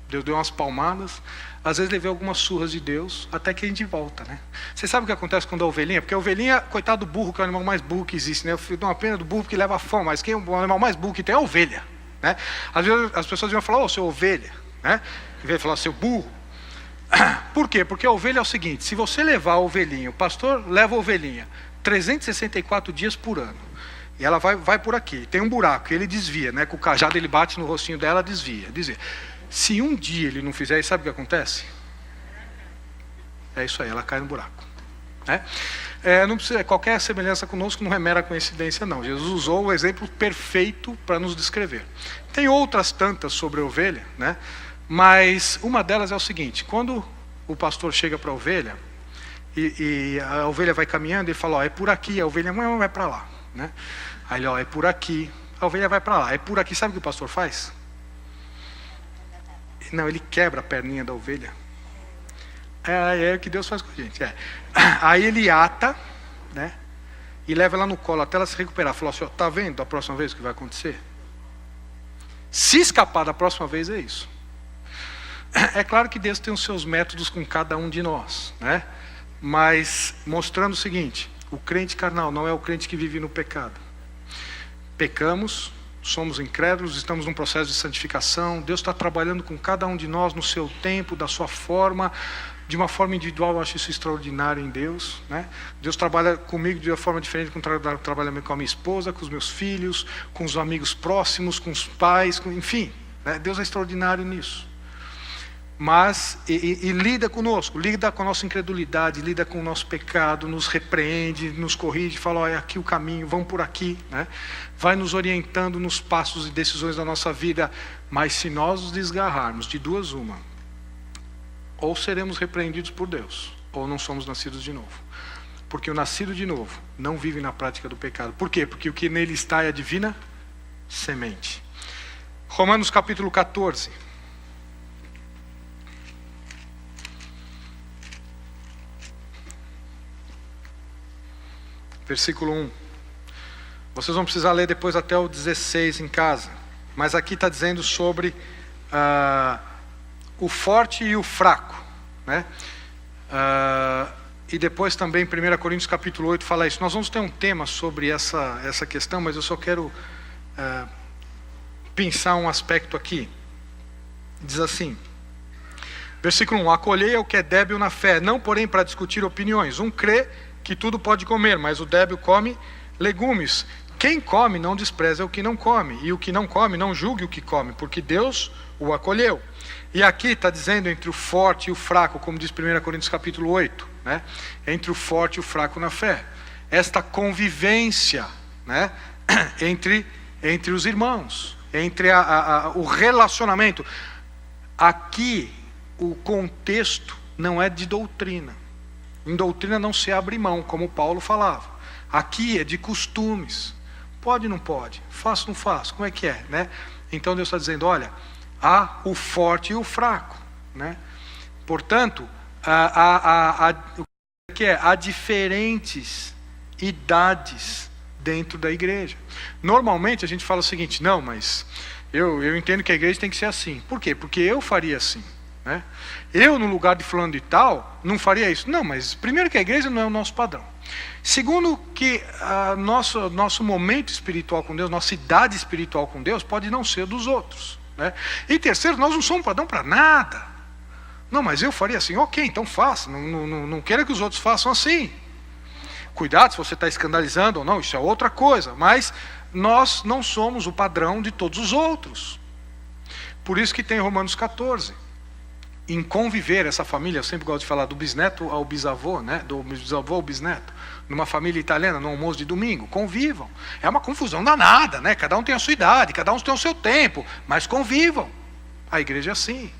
Deus deu umas palmadas, às vezes levei algumas surras de Deus, até que a gente volta, né? Você sabe o que acontece quando a ovelhinha? Porque a ovelhinha, coitado do burro, que é o animal mais burro que existe, né? Eu dou uma pena do burro que leva fome, mas quem é o animal mais burro que tem é a ovelha, né? Às vezes as pessoas vão falar: seu ovelha, né? Em vez de falar seu burro. Por quê? Porque a ovelha é o seguinte: se você levar a ovelhinha, o pastor leva a ovelhinha 364 dias por ano, e ela vai por aqui, tem um buraco, ele desvia, né? Com o cajado ele bate no rostinho dela, desvia. Se um dia ele não fizer, sabe o que acontece? É isso aí, ela cai no buraco, né? Não precisa, qualquer semelhança conosco não é mera coincidência não. Jesus usou o exemplo perfeito para nos descrever. Tem outras tantas sobre a ovelha, né? Mas uma delas é o seguinte: quando o pastor chega para a ovelha e a ovelha vai caminhando, ele fala: é por aqui, a ovelha vai para lá, né? Aí ele: é por aqui, a ovelha vai para lá, é por aqui. Sabe o que o pastor faz? Não, ele quebra a perninha da ovelha. É o que Deus faz com a gente. Aí ele ata, né? E leva ela no colo até ela se recuperar. Falou assim, tá vendo a próxima vez o que vai acontecer? Se escapar da próxima vez é isso. É claro que Deus tem os seus métodos com cada um de nós, né? Mas mostrando o seguinte, o crente carnal não é o crente que vive no pecado. Pecamos, somos incrédulos, estamos num processo de santificação. Deus está trabalhando com cada um de nós no seu tempo, da sua forma, de uma forma individual. Eu acho isso extraordinário em Deus, né? Deus trabalha comigo de uma forma diferente, trabalha com a minha esposa, com os meus filhos, com os amigos próximos, com os pais, enfim, né? Deus é extraordinário nisso. Mas, e lida conosco, lida com a nossa incredulidade, lida com o nosso pecado, nos repreende, nos corrige, fala, olha, aqui o caminho, vamos por aqui, né? Vai nos orientando nos passos e decisões da nossa vida. Mas se nós nos desgarrarmos de duas uma, ou seremos repreendidos por Deus, ou não somos nascidos de novo. Porque o nascido de novo não vive na prática do pecado. Por quê? Porque o que nele está é a divina semente. Romanos capítulo 14. Versículo 1. Vocês vão precisar ler depois até o 16 em casa. Mas aqui está dizendo sobre o forte e o fraco, né? E depois também 1 Coríntios capítulo 8 fala isso. Nós vamos ter um tema sobre essa questão, mas eu só quero pensar um aspecto aqui. Diz assim, versículo 1. Acolhei ao que é débil na fé, não porém para discutir opiniões. Um crê que tudo pode comer, mas o débil come legumes. Quem come não despreza o que não come, e o que não come não julgue o que come, porque Deus o acolheu. E aqui está dizendo entre o forte e o fraco, como diz 1 Coríntios capítulo 8, né? Entre o forte e o fraco na fé. Esta convivência, né? entre os irmãos, entre o relacionamento. Aqui o contexto não é de doutrina. Em doutrina não se abre mão, como Paulo falava. Aqui é de costumes. Pode ou não pode? Faço ou não faço? Como é que é, né? Então Deus está dizendo, olha, há o forte e o fraco, né? Portanto, há diferentes idades dentro da igreja. Normalmente a gente fala o seguinte, não, mas eu entendo que a igreja tem que ser assim. Por quê? Porque eu faria assim, né? Eu, no lugar de fulano de tal, não faria isso. Não, mas primeiro que a igreja não é o nosso padrão. Segundo que nosso momento espiritual com Deus, nossa idade espiritual com Deus, pode não ser dos outros, né? E terceiro, nós não somos padrão para nada. Não, mas eu faria assim. Ok, então faça. Não queira que os outros façam assim. Cuidado se você está escandalizando ou não, isso é outra coisa. Mas nós não somos o padrão de todos os outros. Por isso que tem Romanos 14. Em conviver essa família, eu sempre gosto de falar do bisneto ao bisavô, né? Do bisavô ao bisneto. Numa família italiana, no almoço de domingo, convivam. É uma confusão danada, né? Cada um tem a sua idade, cada um tem o seu tempo, mas convivam. A igreja é assim.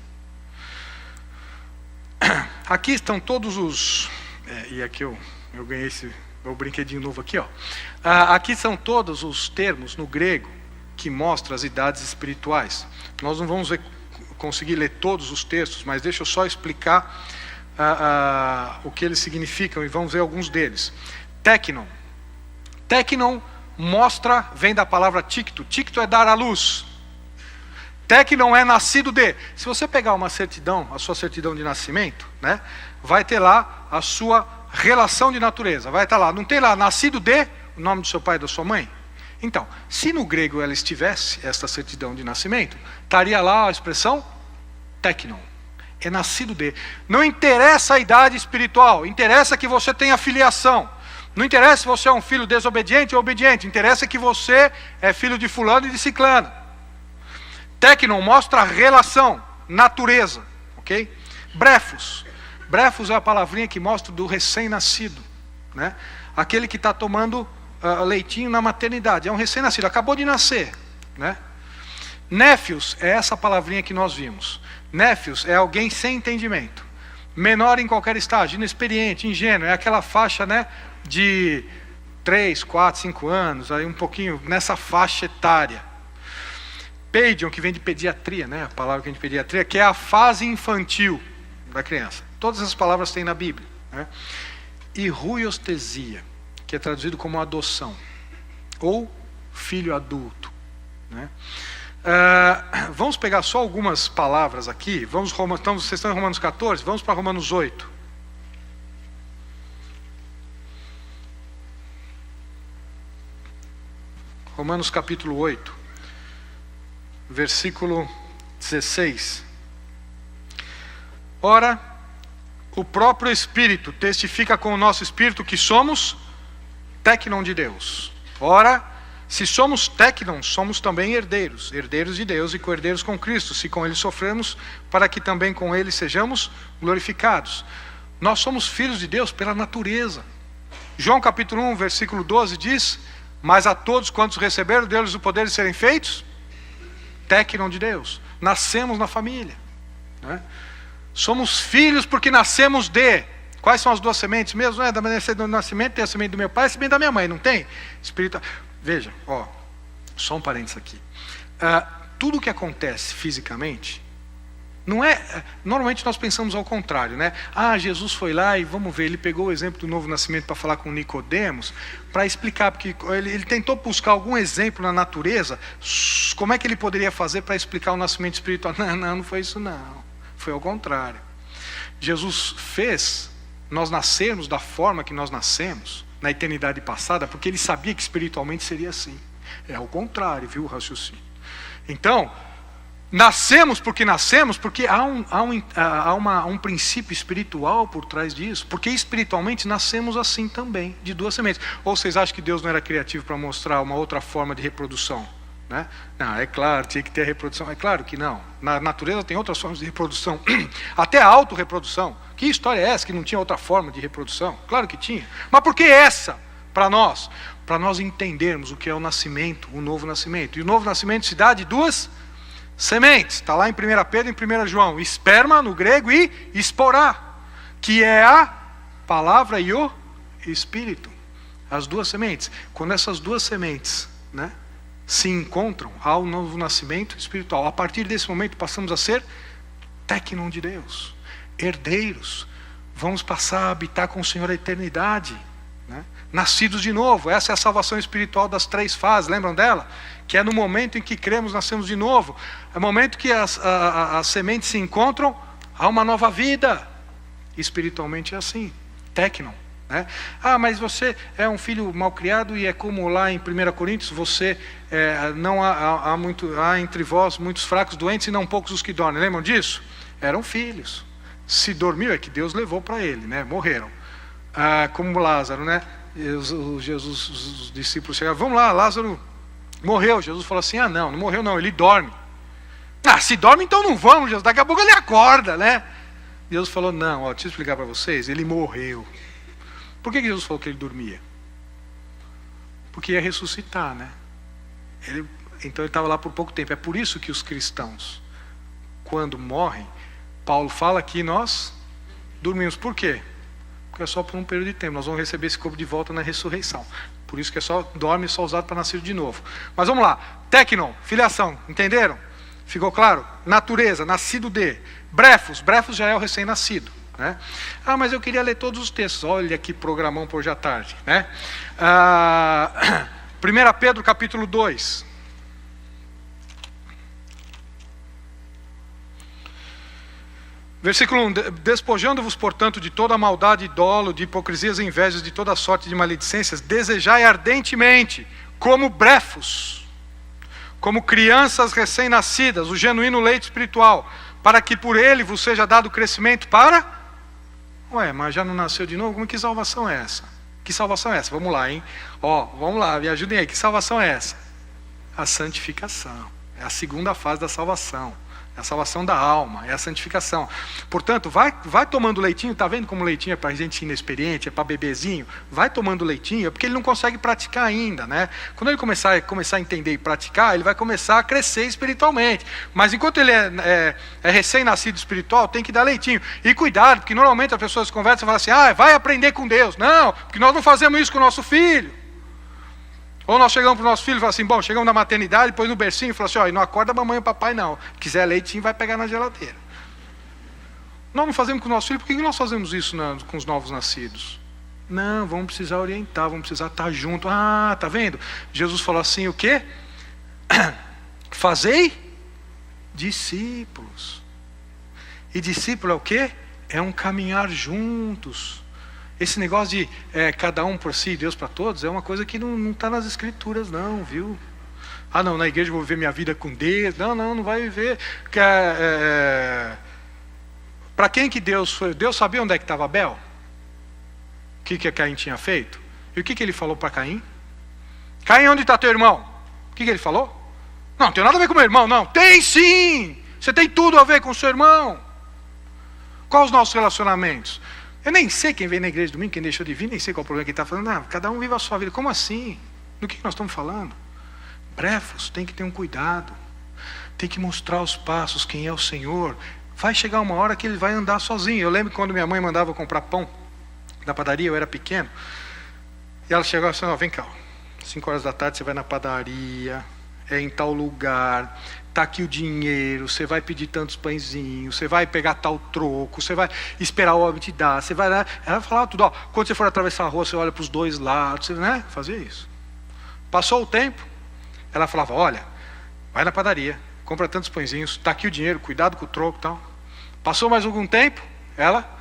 Aqui estão todos os... e aqui eu ganhei esse meu brinquedinho novo aqui, ó. Aqui são todos os termos no grego que mostram as idades espirituais. Nós não vamos conseguir ler todos os textos, mas deixa eu só explicar o que eles significam e vamos ver alguns deles. Teknon. Teknon vem da palavra ticto. Ticto é dar à luz. Teknon é nascido de. Se você pegar uma certidão, a sua certidão de nascimento, né, vai ter lá a sua relação de natureza. Vai estar lá, não tem lá nascido de, o nome do seu pai e da sua mãe? Então, se no grego ela estivesse, esta certidão de nascimento, estaria lá a expressão teknon. É nascido de. Não interessa a idade espiritual, interessa que você tenha filiação. Não interessa se você é um filho desobediente ou obediente, interessa que você é filho de fulano e de ciclano. Teknon mostra a relação, natureza, ok? Brefos. Brefos é a palavrinha que mostra do recém-nascido, né? Aquele que está tomando leitinho na maternidade, é um recém-nascido, acabou de nascer, né? Néfios é essa palavrinha que nós vimos. Néfios é alguém sem entendimento, menor em qualquer estágio, inexperiente, ingênuo, é aquela faixa, né, de 3, 4, 5 anos, aí um pouquinho nessa faixa etária. Pedion, que vem de pediatria, né? A palavra que vem de pediatria, que é a fase infantil da criança. Todas essas palavras tem na Bíblia, né? E ruiostesia, que é traduzido como adoção, ou filho adulto, né? Vamos pegar só algumas palavras aqui. Vocês estão em Romanos 14, vamos para Romanos 8. Romanos capítulo 8, versículo 16. Ora, o próprio Espírito testifica com o nosso Espírito que somos tecnon de Deus. Ora, se somos tecnon, somos também herdeiros, herdeiros de Deus e co-herdeiros com Cristo, se com Ele sofremos, para que também com Ele sejamos glorificados. Nós somos filhos de Deus pela natureza. João capítulo 1, versículo 12 diz: mas a todos quantos receberam deles o poder de serem feitos tecnon de Deus. Nascemos na família, né? Somos filhos porque nascemos de... Quais são as duas sementes mesmo? Da maneira do nascimento tem a semente do meu pai e a semente da minha mãe, não tem? Espírito... Veja, só um parênteses aqui. Tudo que acontece fisicamente, não é... Normalmente nós pensamos ao contrário, né? Jesus foi lá e vamos ver, ele pegou o exemplo do novo nascimento para falar com Nicodemos, para explicar, porque ele tentou buscar algum exemplo na natureza, como é que ele poderia fazer para explicar o nascimento espiritual. Não foi isso não. Foi ao contrário. Jesus fez nós nascermos da forma que nós nascemos na eternidade passada, porque ele sabia que espiritualmente seria assim. É ao contrário, viu o raciocínio? Então, nascemos porque há um princípio espiritual por trás disso, porque espiritualmente nascemos assim também, de duas sementes. Ou vocês acham que Deus não era criativo para mostrar uma outra forma de reprodução? Né? Não, é claro, tinha que ter reprodução. É claro que não. Na natureza tem outras formas de reprodução. Até a autorreprodução. Que história é essa que não tinha outra forma de reprodução? Claro que tinha. Mas por que essa para nós? Para nós entendermos o que é o nascimento, o novo nascimento. E o novo nascimento se dá de duas sementes. Está lá em 1 Pedro e 1 João. Esperma no grego e esporá, que é a palavra e o Espírito. As duas sementes. Quando essas duas sementes, né, se encontram ao novo nascimento espiritual. A partir desse momento passamos a ser tecnon de Deus, herdeiros. Vamos passar a habitar com o Senhor a eternidade, né? Nascidos de novo. Essa é a salvação espiritual das três fases, lembram dela? Que é no momento em que cremos, nascemos de novo. É o momento que as sementes se encontram, há uma nova vida. Espiritualmente é assim, tecnon. Né? Mas você é um filho malcriado e é como lá em 1 Coríntios, você não há entre vós muitos fracos, doentes e não poucos os que dormem. Lembram disso? Eram filhos. Se dormiu é que Deus levou para ele, né? Morreram. Como Lázaro, né? Os discípulos chegaram: vamos lá, Lázaro morreu. Jesus falou assim: não morreu não, ele dorme. Se dorme então não vamos, Jesus, daqui a pouco ele acorda, né? Jesus falou: não, deixa eu explicar para vocês, ele morreu. Por que Jesus falou que ele dormia? Porque ia ressuscitar, né? Então ele estava lá por pouco tempo. É por isso que os cristãos, quando morrem, Paulo fala que nós dormimos. Por quê? Porque é só por um período de tempo. Nós vamos receber esse corpo de volta na ressurreição. Por isso que dorme só usado para nascer de novo. Mas vamos lá. Tecnon, filiação, entenderam? Ficou claro? Natureza, nascido de. Brefos já é o recém-nascido. Né? Mas eu queria ler todos os textos. Olha que programão por hoje à tarde, né? 1 Pedro capítulo 2. Versículo 1: despojando-vos, portanto, de toda maldade, dolo, de hipocrisias e invejas, de toda sorte de maledicências, desejai ardentemente, como brefos, como crianças recém-nascidas, o genuíno leite espiritual, para que por ele vos seja dado crescimento para... mas já não nasceu de novo? Que salvação é essa? Que salvação é essa? Vamos lá, hein? Vamos lá, me ajudem aí. Que salvação é essa? A santificação. É a segunda fase da salvação. É a salvação da alma, é a santificação. Portanto, vai tomando leitinho. Está vendo como leitinho é para gente inexperiente, é para bebezinho? Vai tomando leitinho, é porque ele não consegue praticar ainda, né? Quando ele começar a entender e praticar, ele vai começar a crescer espiritualmente. Mas enquanto ele é recém-nascido espiritual, tem que dar leitinho. E cuidado, porque normalmente as pessoas conversam e falam assim: vai aprender com Deus. Não, porque nós não fazemos isso com o nosso filho. Ou nós chegamos para o nosso filho e falamos assim, bom, chegamos na maternidade, depois no bercinho e falamos assim, ó, e não acorda a mamãe e o papai não. Quiser leitinho, vai pegar na geladeira. Nós não fazemos com o nosso filho, por que nós fazemos isso com os novos nascidos? Não, vamos precisar orientar, vamos precisar estar junto. Ah, tá vendo? Jesus falou assim, o quê? Fazei discípulos. E discípulo é o quê? É um caminhar juntos. Esse negócio de cada um por si, Deus para todos, é uma coisa que não está nas escrituras não, viu? Ah não, na igreja eu vou viver minha vida com Deus. Não vai viver. Para quem que Deus foi? Deus sabia onde é que estava Abel? O que Caim tinha feito? E o que ele falou para Caim? Caim, onde está teu irmão? O que ele falou? Não tem nada a ver com meu irmão, não. Tem sim! Você tem tudo a ver com o seu irmão. Quais os nossos relacionamentos? Eu nem sei quem veio na igreja domingo, quem deixou de vir, nem sei qual o problema que ele está falando. Não, cada um vive a sua vida. Como assim? Do que nós estamos falando? Brefos, tem que ter um cuidado. Tem que mostrar os passos, quem é o Senhor. Vai chegar uma hora que ele vai andar sozinho. Eu lembro quando minha mãe mandava eu comprar pão da padaria, eu era pequeno. E ela chegava assim, ó, vem cá, 5 horas da tarde você vai na padaria, é em tal lugar, está aqui o dinheiro, você vai pedir tantos pãezinhos, você vai pegar tal troco, você vai esperar o homem te dar, você vai lá, ela falava tudo, ó, quando você for atravessar a rua, você olha para os dois lados, você, né? Fazia isso. Passou o tempo, ela falava, olha, vai na padaria, compra tantos pãezinhos, está aqui o dinheiro, cuidado com o troco e tal. Passou mais algum tempo, ela,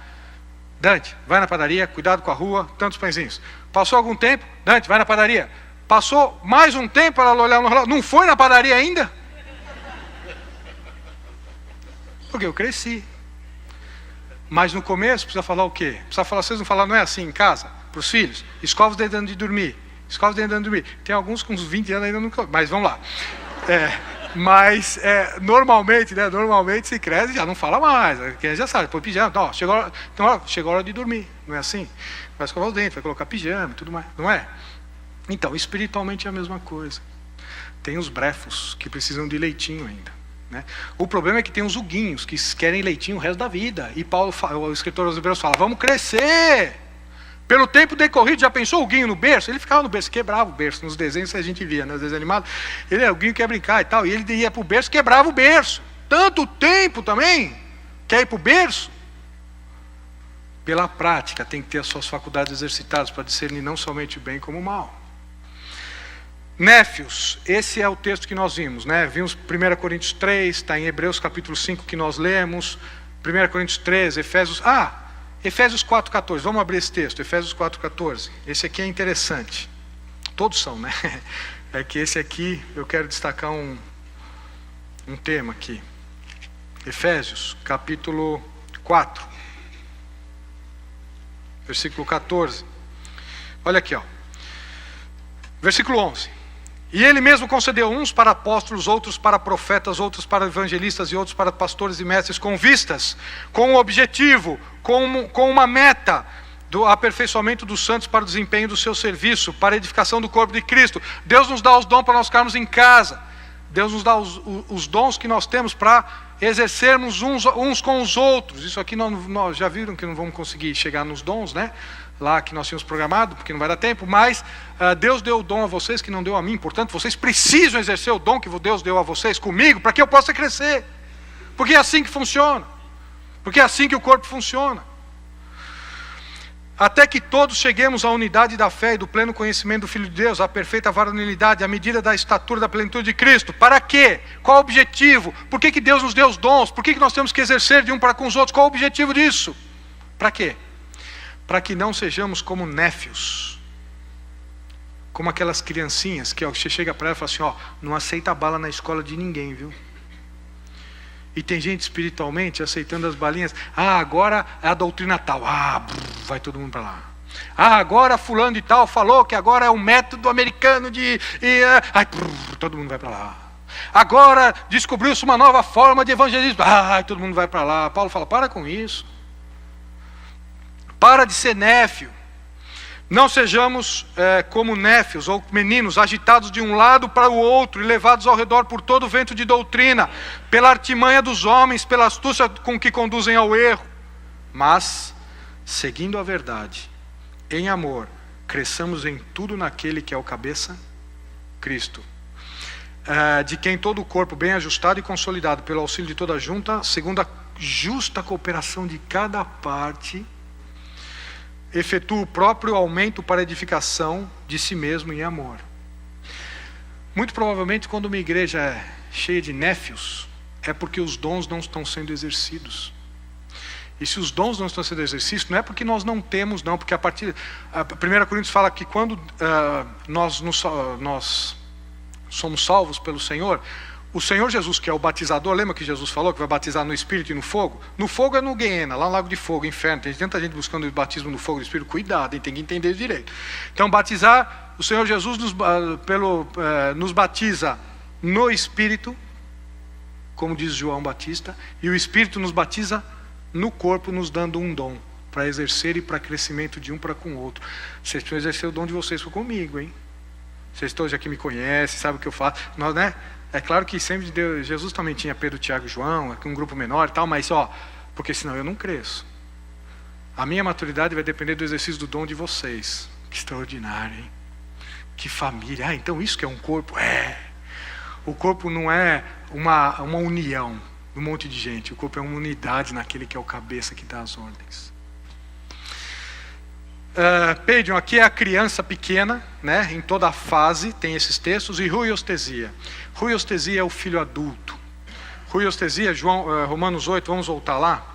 Dante, vai na padaria, cuidado com a rua, tantos pãezinhos. Passou algum tempo, Dante, vai na padaria. Passou mais um tempo, ela olhava no relógio, não foi na padaria ainda? Porque eu cresci. Mas no começo precisa falar o quê? Precisa falar, vocês não falam, não é assim em casa? Para os filhos, escova os dedos antes de dormir. Escova os dedos antes de dormir. Tem alguns com uns 20 anos ainda não... Mas vamos lá. Normalmente, né? Normalmente se cresce já não fala mais. Quem já sabe, põe pijama. Não, chegou a hora de dormir. Não é assim? Vai escovar os dentes, vai colocar pijama e tudo mais. Não é? Então, espiritualmente é a mesma coisa. Tem os brefos que precisam de leitinho ainda. Né? O problema é que tem os uguinhos que querem leitinho o resto da vida. E Paulo, o escritor aos Hebreus fala, vamos crescer. Pelo tempo decorrido, já pensou o Guinho no berço? Ele ficava no berço, quebrava o berço. Nos desenhos que a gente via, né? Os desenhos animados. O Guinho quer brincar e tal. E ele ia para o berço, quebrava o berço. Tanto tempo também. Quer ir para o berço? Pela prática, tem que ter as suas faculdades exercitadas para discernir não somente o bem como o mal. Néfios, esse é o texto que nós vimos, né? Vimos 1 Coríntios 3, está em Hebreus capítulo 5 que nós lemos. 1 Coríntios 3, Efésios 4,14, vamos abrir esse texto, Efésios 4,14. Esse aqui é interessante. Todos são, né? É que esse aqui, eu quero destacar um tema aqui. Efésios, capítulo 4, versículo 14. Olha aqui, ó. Versículo 11. E ele mesmo concedeu uns para apóstolos, outros para profetas, outros para evangelistas e outros para pastores e mestres, com vistas, com um objetivo, com uma meta, do aperfeiçoamento dos santos para o desempenho do seu serviço, para a edificação do corpo de Cristo. Deus nos dá os dons para nós ficarmos em casa. Deus nos dá os dons que nós temos para exercermos uns com os outros. Isso aqui nós já viram que não vamos conseguir chegar nos dons, né? Lá que nós tínhamos programado, porque não vai dar tempo, mas Deus deu o dom a vocês que não deu a mim, portanto vocês precisam exercer o dom que Deus deu a vocês comigo, para que eu possa crescer, porque é assim que funciona, porque é assim que o corpo funciona, até que todos cheguemos à unidade da fé e do pleno conhecimento do Filho de Deus, à perfeita varonilidade, à medida da estatura da plenitude de Cristo. Para quê? Qual o objetivo? Por que Deus nos deu os dons? Por que nós temos que exercer de um para com os outros? Qual o objetivo disso? Para quê? Para que não sejamos como néfios, como aquelas criancinhas que você chega para ela e fala assim, ó, não aceita bala na escola de ninguém, viu? E tem gente espiritualmente aceitando as balinhas. Agora é a doutrina tal. Vai todo mundo para lá. Agora fulano de tal falou que agora é o método americano todo mundo vai para lá. Agora descobriu-se uma nova forma de evangelismo. Todo mundo vai para lá. Paulo fala, para com isso. Para de ser néfio. Não sejamos como néfios ou meninos agitados de um lado para o outro e levados ao redor por todo o vento de doutrina, pela artimanha dos homens, pela astúcia com que conduzem ao erro. Mas, seguindo a verdade, em amor, cresçamos em tudo naquele que é o cabeça, Cristo, de quem todo o corpo, bem ajustado e consolidado pelo auxílio de toda a junta, segundo a justa cooperação de cada parte, efetua o próprio aumento para a edificação de si mesmo em amor. Muito provavelmente, quando uma igreja é cheia de néfios, é porque os dons não estão sendo exercidos. E se os dons não estão sendo exercidos, não é porque nós não temos, não, porque a 1 Coríntios fala que quando nós somos salvos pelo Senhor, o Senhor Jesus, que é o batizador, lembra que Jesus falou que vai batizar no Espírito e no fogo? No fogo é no Guiena, lá no lago de fogo, inferno. Tem tanta gente buscando o batismo no fogo do Espírito, cuidado, hein? Tem que entender direito. Então, batizar, o Senhor Jesus nos batiza no Espírito, como diz João Batista, e o Espírito nos batiza no corpo, nos dando um dom para exercer e para crescimento de um para com o outro. Vocês precisam exercer o dom de vocês comigo, hein? Vocês todos aqui me conhecem, sabem o que eu faço. Nós, né? É claro que sempre Deus, Jesus também tinha Pedro, Tiago e João, um grupo menor e tal, mas porque senão eu não cresço. A minha maturidade vai depender do exercício do dom de vocês. Que extraordinário, hein? Que família. Então isso que é um corpo? O corpo não é uma união de um monte de gente. O corpo é uma unidade naquele que é o cabeça que dá as ordens. Pediam, aqui é a criança pequena, né, em toda a fase, tem esses textos, e ruiostesia. Ruiostesia é o filho adulto. Ruiostesia, Romanos 8, vamos voltar lá.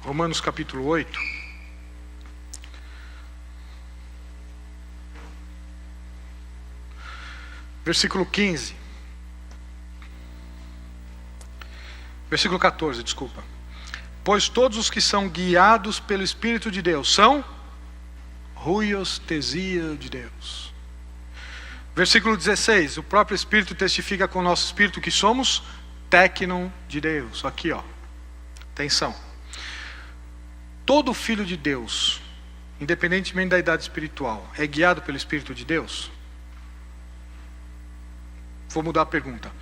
Romanos capítulo 8. Versículo 15. Versículo 14, desculpa. Pois todos os que são guiados pelo Espírito de Deus são ruiostesia de Deus. Versículo 16. O próprio Espírito testifica com o nosso Espírito que somos tecnon de Deus. Aqui, atenção. Todo filho de Deus, independentemente da idade espiritual, é guiado pelo Espírito de Deus? Vou mudar a pergunta.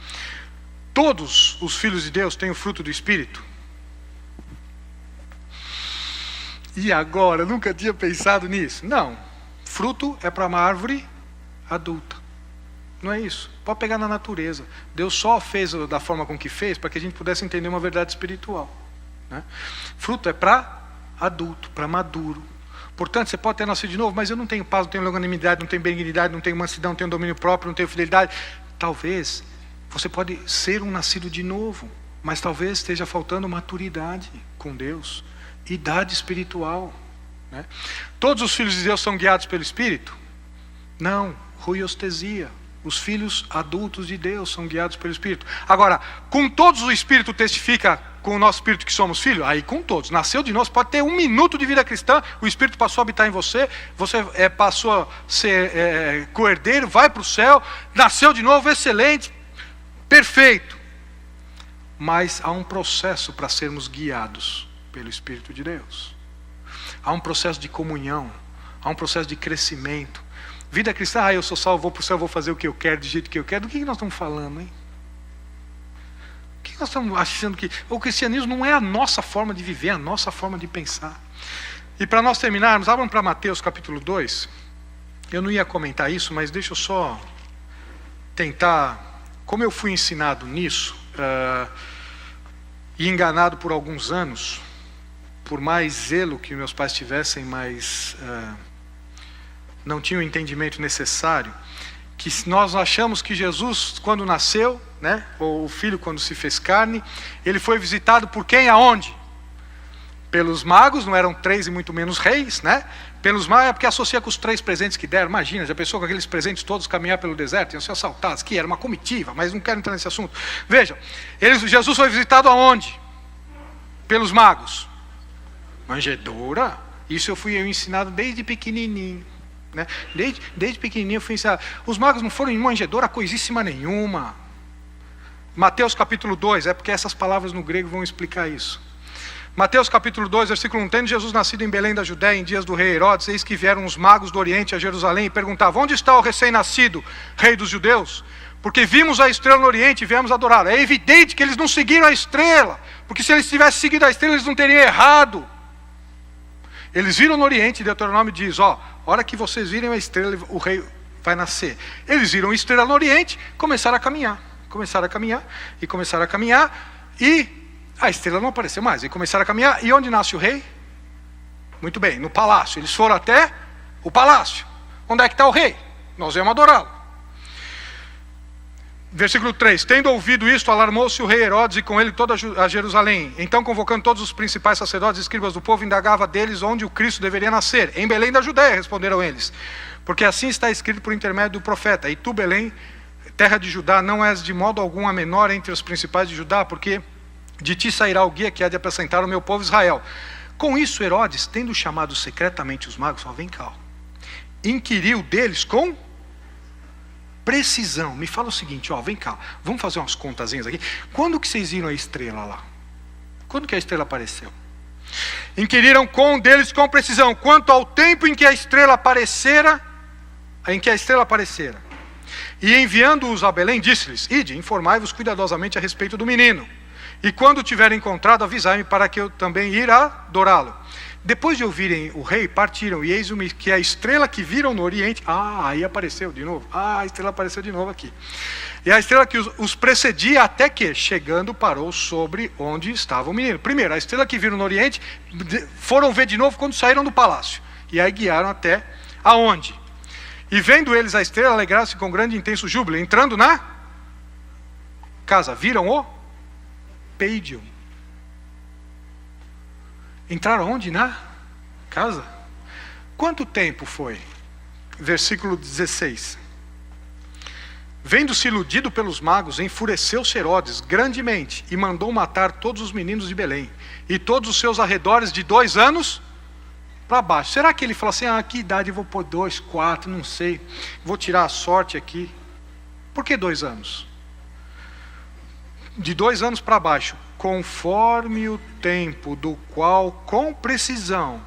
Todos os filhos de Deus têm o fruto do Espírito? E agora? Eu nunca tinha pensado nisso. Não. Fruto é para uma árvore adulta. Não é isso. Pode pegar na natureza. Deus só fez da forma com que fez para que a gente pudesse entender uma verdade espiritual, né? Fruto é para adulto, para maduro. Portanto, você pode ter nascido de novo, mas eu não tenho paz, não tenho longanimidade, não tenho benignidade, não tenho mansidão, não tenho domínio próprio, não tenho fidelidade. Talvez você pode ser um nascido de novo, mas talvez esteja faltando maturidade com Deus, idade espiritual, né? Todos os filhos de Deus são guiados pelo Espírito? Não, ruiostesia. Os filhos adultos de Deus são guiados pelo Espírito. Agora, com todos o Espírito testifica com o nosso Espírito que somos filhos? Aí com todos. Nasceu de novo, pode ter 1 minuto de vida cristã, o Espírito passou a habitar em você, você passou a ser co-herdeiro, vai para o céu, nasceu de novo, excelente, perfeito. Mas há um processo para sermos guiados pelo Espírito de Deus. Há um processo de comunhão, há um processo de crescimento. Vida cristã, eu sou salvo, vou para o céu, vou fazer o que eu quero, do jeito que eu quero. Do que nós estamos falando, hein? O que nós estamos achando que... O cristianismo não é a nossa forma de viver, é a nossa forma de pensar. E para nós terminarmos, abram para Mateus capítulo 2. Eu não ia comentar isso, mas deixa eu só tentar... Como eu fui ensinado nisso, e enganado por alguns anos, por mais zelo que meus pais tivessem, mas não tinham o entendimento necessário, que nós achamos que Jesus, quando nasceu, né, ou o Filho quando se fez carne, ele foi visitado por quem, aonde? Pelos magos, não eram 3 e muito menos reis, né? Pelos magos, é porque associa com os 3 presentes que deram. Imagina, já pensou com aqueles presentes todos caminhar pelo deserto, iam ser assaltados, que era uma comitiva, mas não quero entrar nesse assunto. Vejam, Jesus foi visitado aonde? Pelos magos. Manjedoura? Isso eu fui ensinado desde pequenininho, né? Desde pequenininho eu fui ensinado. Os magos não foram em manjedoura coisíssima nenhuma. Mateus capítulo 2, é porque essas palavras no grego vão explicar isso. Mateus capítulo 2, versículo 1. Tendo Jesus nascido em Belém da Judéia, em dias do rei Herodes, eis que vieram os magos do Oriente a Jerusalém e perguntavam: onde está o recém-nascido rei dos judeus? Porque vimos a estrela no Oriente e viemos adorar. É evidente que eles não seguiram a estrela, porque se eles tivessem seguido a estrela, eles não teriam errado. Eles viram no Oriente, Deuteronômio diz, a hora que vocês virem a estrela, o rei vai nascer. Eles viram a estrela no Oriente, começaram a caminhar, e a estrela não apareceu mais. E começaram a caminhar, e onde nasce o rei? Muito bem, no palácio. Eles foram até o palácio. Onde é que está o rei? Nós vamos adorá-lo. Versículo 3, tendo ouvido isto, alarmou-se o rei Herodes e com ele toda a Jerusalém. Então, convocando todos os principais sacerdotes e escribas do povo, indagava deles onde o Cristo deveria nascer. Em Belém da Judéia, responderam eles. Porque assim está escrito por intermédio do profeta. E tu, Belém, terra de Judá, não és de modo algum a menor entre os principais de Judá, porque de ti sairá o guia que há de apacentar o meu povo Israel. Com isso, Herodes, tendo chamado secretamente os magos, vem cá, inquiriu deles com precisão. Me fala o seguinte, vem cá, vamos fazer umas contazinhas aqui. Quando que vocês viram a estrela lá? Quando que a estrela apareceu? Inquiriram deles com precisão, quanto ao tempo em que a estrela aparecera, E enviando-os a Belém, disse-lhes, ide, informai-vos cuidadosamente a respeito do menino. E quando o tiverem encontrado, avisai-me para que eu também ir adorá-lo. Depois de ouvirem o rei, partiram, e eis que a estrela que viram no Oriente, aí apareceu de novo, a estrela apareceu de novo aqui. E a estrela que os precedia até que, chegando, parou sobre onde estava o menino. Primeiro, a estrela que viram no Oriente, foram ver de novo quando saíram do palácio. E aí guiaram até aonde? E vendo eles a estrela, alegraram-se com grande e intenso júbilo. Entrando na casa, viram o peidio. Entraram onde? Na casa? Quanto tempo foi? Versículo 16. Vendo-se iludido pelos magos, enfureceu-se Herodes grandemente e mandou matar todos os meninos de Belém e todos os seus arredores de 2 anos para baixo. Será que ele falou assim, que idade eu vou pôr 2, 4, não sei, vou tirar a sorte aqui? Por que 2 anos? De 2 anos para baixo, conforme o tempo do qual, com precisão,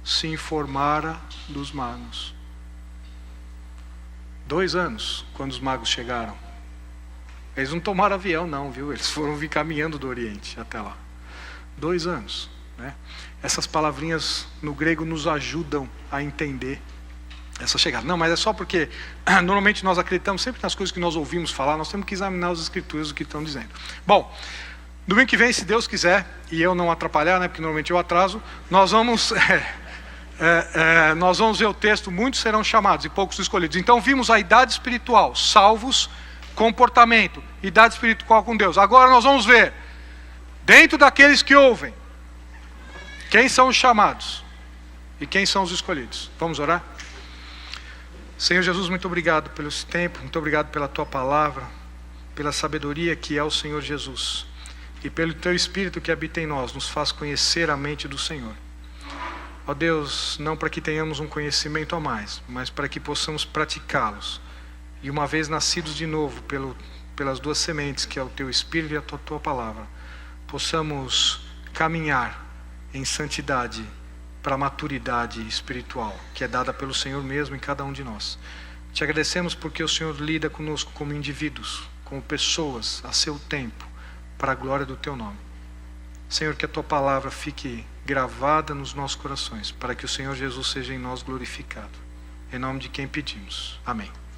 se informara dos magos. 2 anos, quando os magos chegaram. Eles não tomaram avião não, viu? Eles foram vir caminhando do Oriente até lá. 2 anos, né? Essas palavrinhas no grego nos ajudam a entender essa chegada. Não, mas é só porque normalmente nós acreditamos sempre nas coisas que nós ouvimos falar, nós temos que examinar as escrituras, o que estão dizendo. Bom, domingo que vem, se Deus quiser, e eu não atrapalhar, né, porque normalmente eu atraso, nós vamos ver o texto, muitos serão chamados e poucos escolhidos. Então vimos a idade espiritual, salvos, comportamento, idade espiritual com Deus. Agora nós vamos ver, dentro daqueles que ouvem, quem são os chamados e quem são os escolhidos. Vamos orar? Senhor Jesus, muito obrigado pelo esse tempo, muito obrigado pela Tua palavra, pela sabedoria que é o Senhor Jesus, e pelo Teu Espírito que habita em nós, nos faz conhecer a mente do Senhor. Ó Deus, não para que tenhamos um conhecimento a mais, mas para que possamos praticá-los, e uma vez nascidos de novo pelas 2 sementes, que é o Teu Espírito e a Tua palavra, possamos caminhar em santidade para a maturidade espiritual, que é dada pelo Senhor mesmo em cada um de nós. Te agradecemos porque o Senhor lida conosco como indivíduos, como pessoas, a seu tempo, para a glória do Teu nome. Senhor, que a Tua palavra fique gravada nos nossos corações, para que o Senhor Jesus seja em nós glorificado. Em nome de quem pedimos. Amém.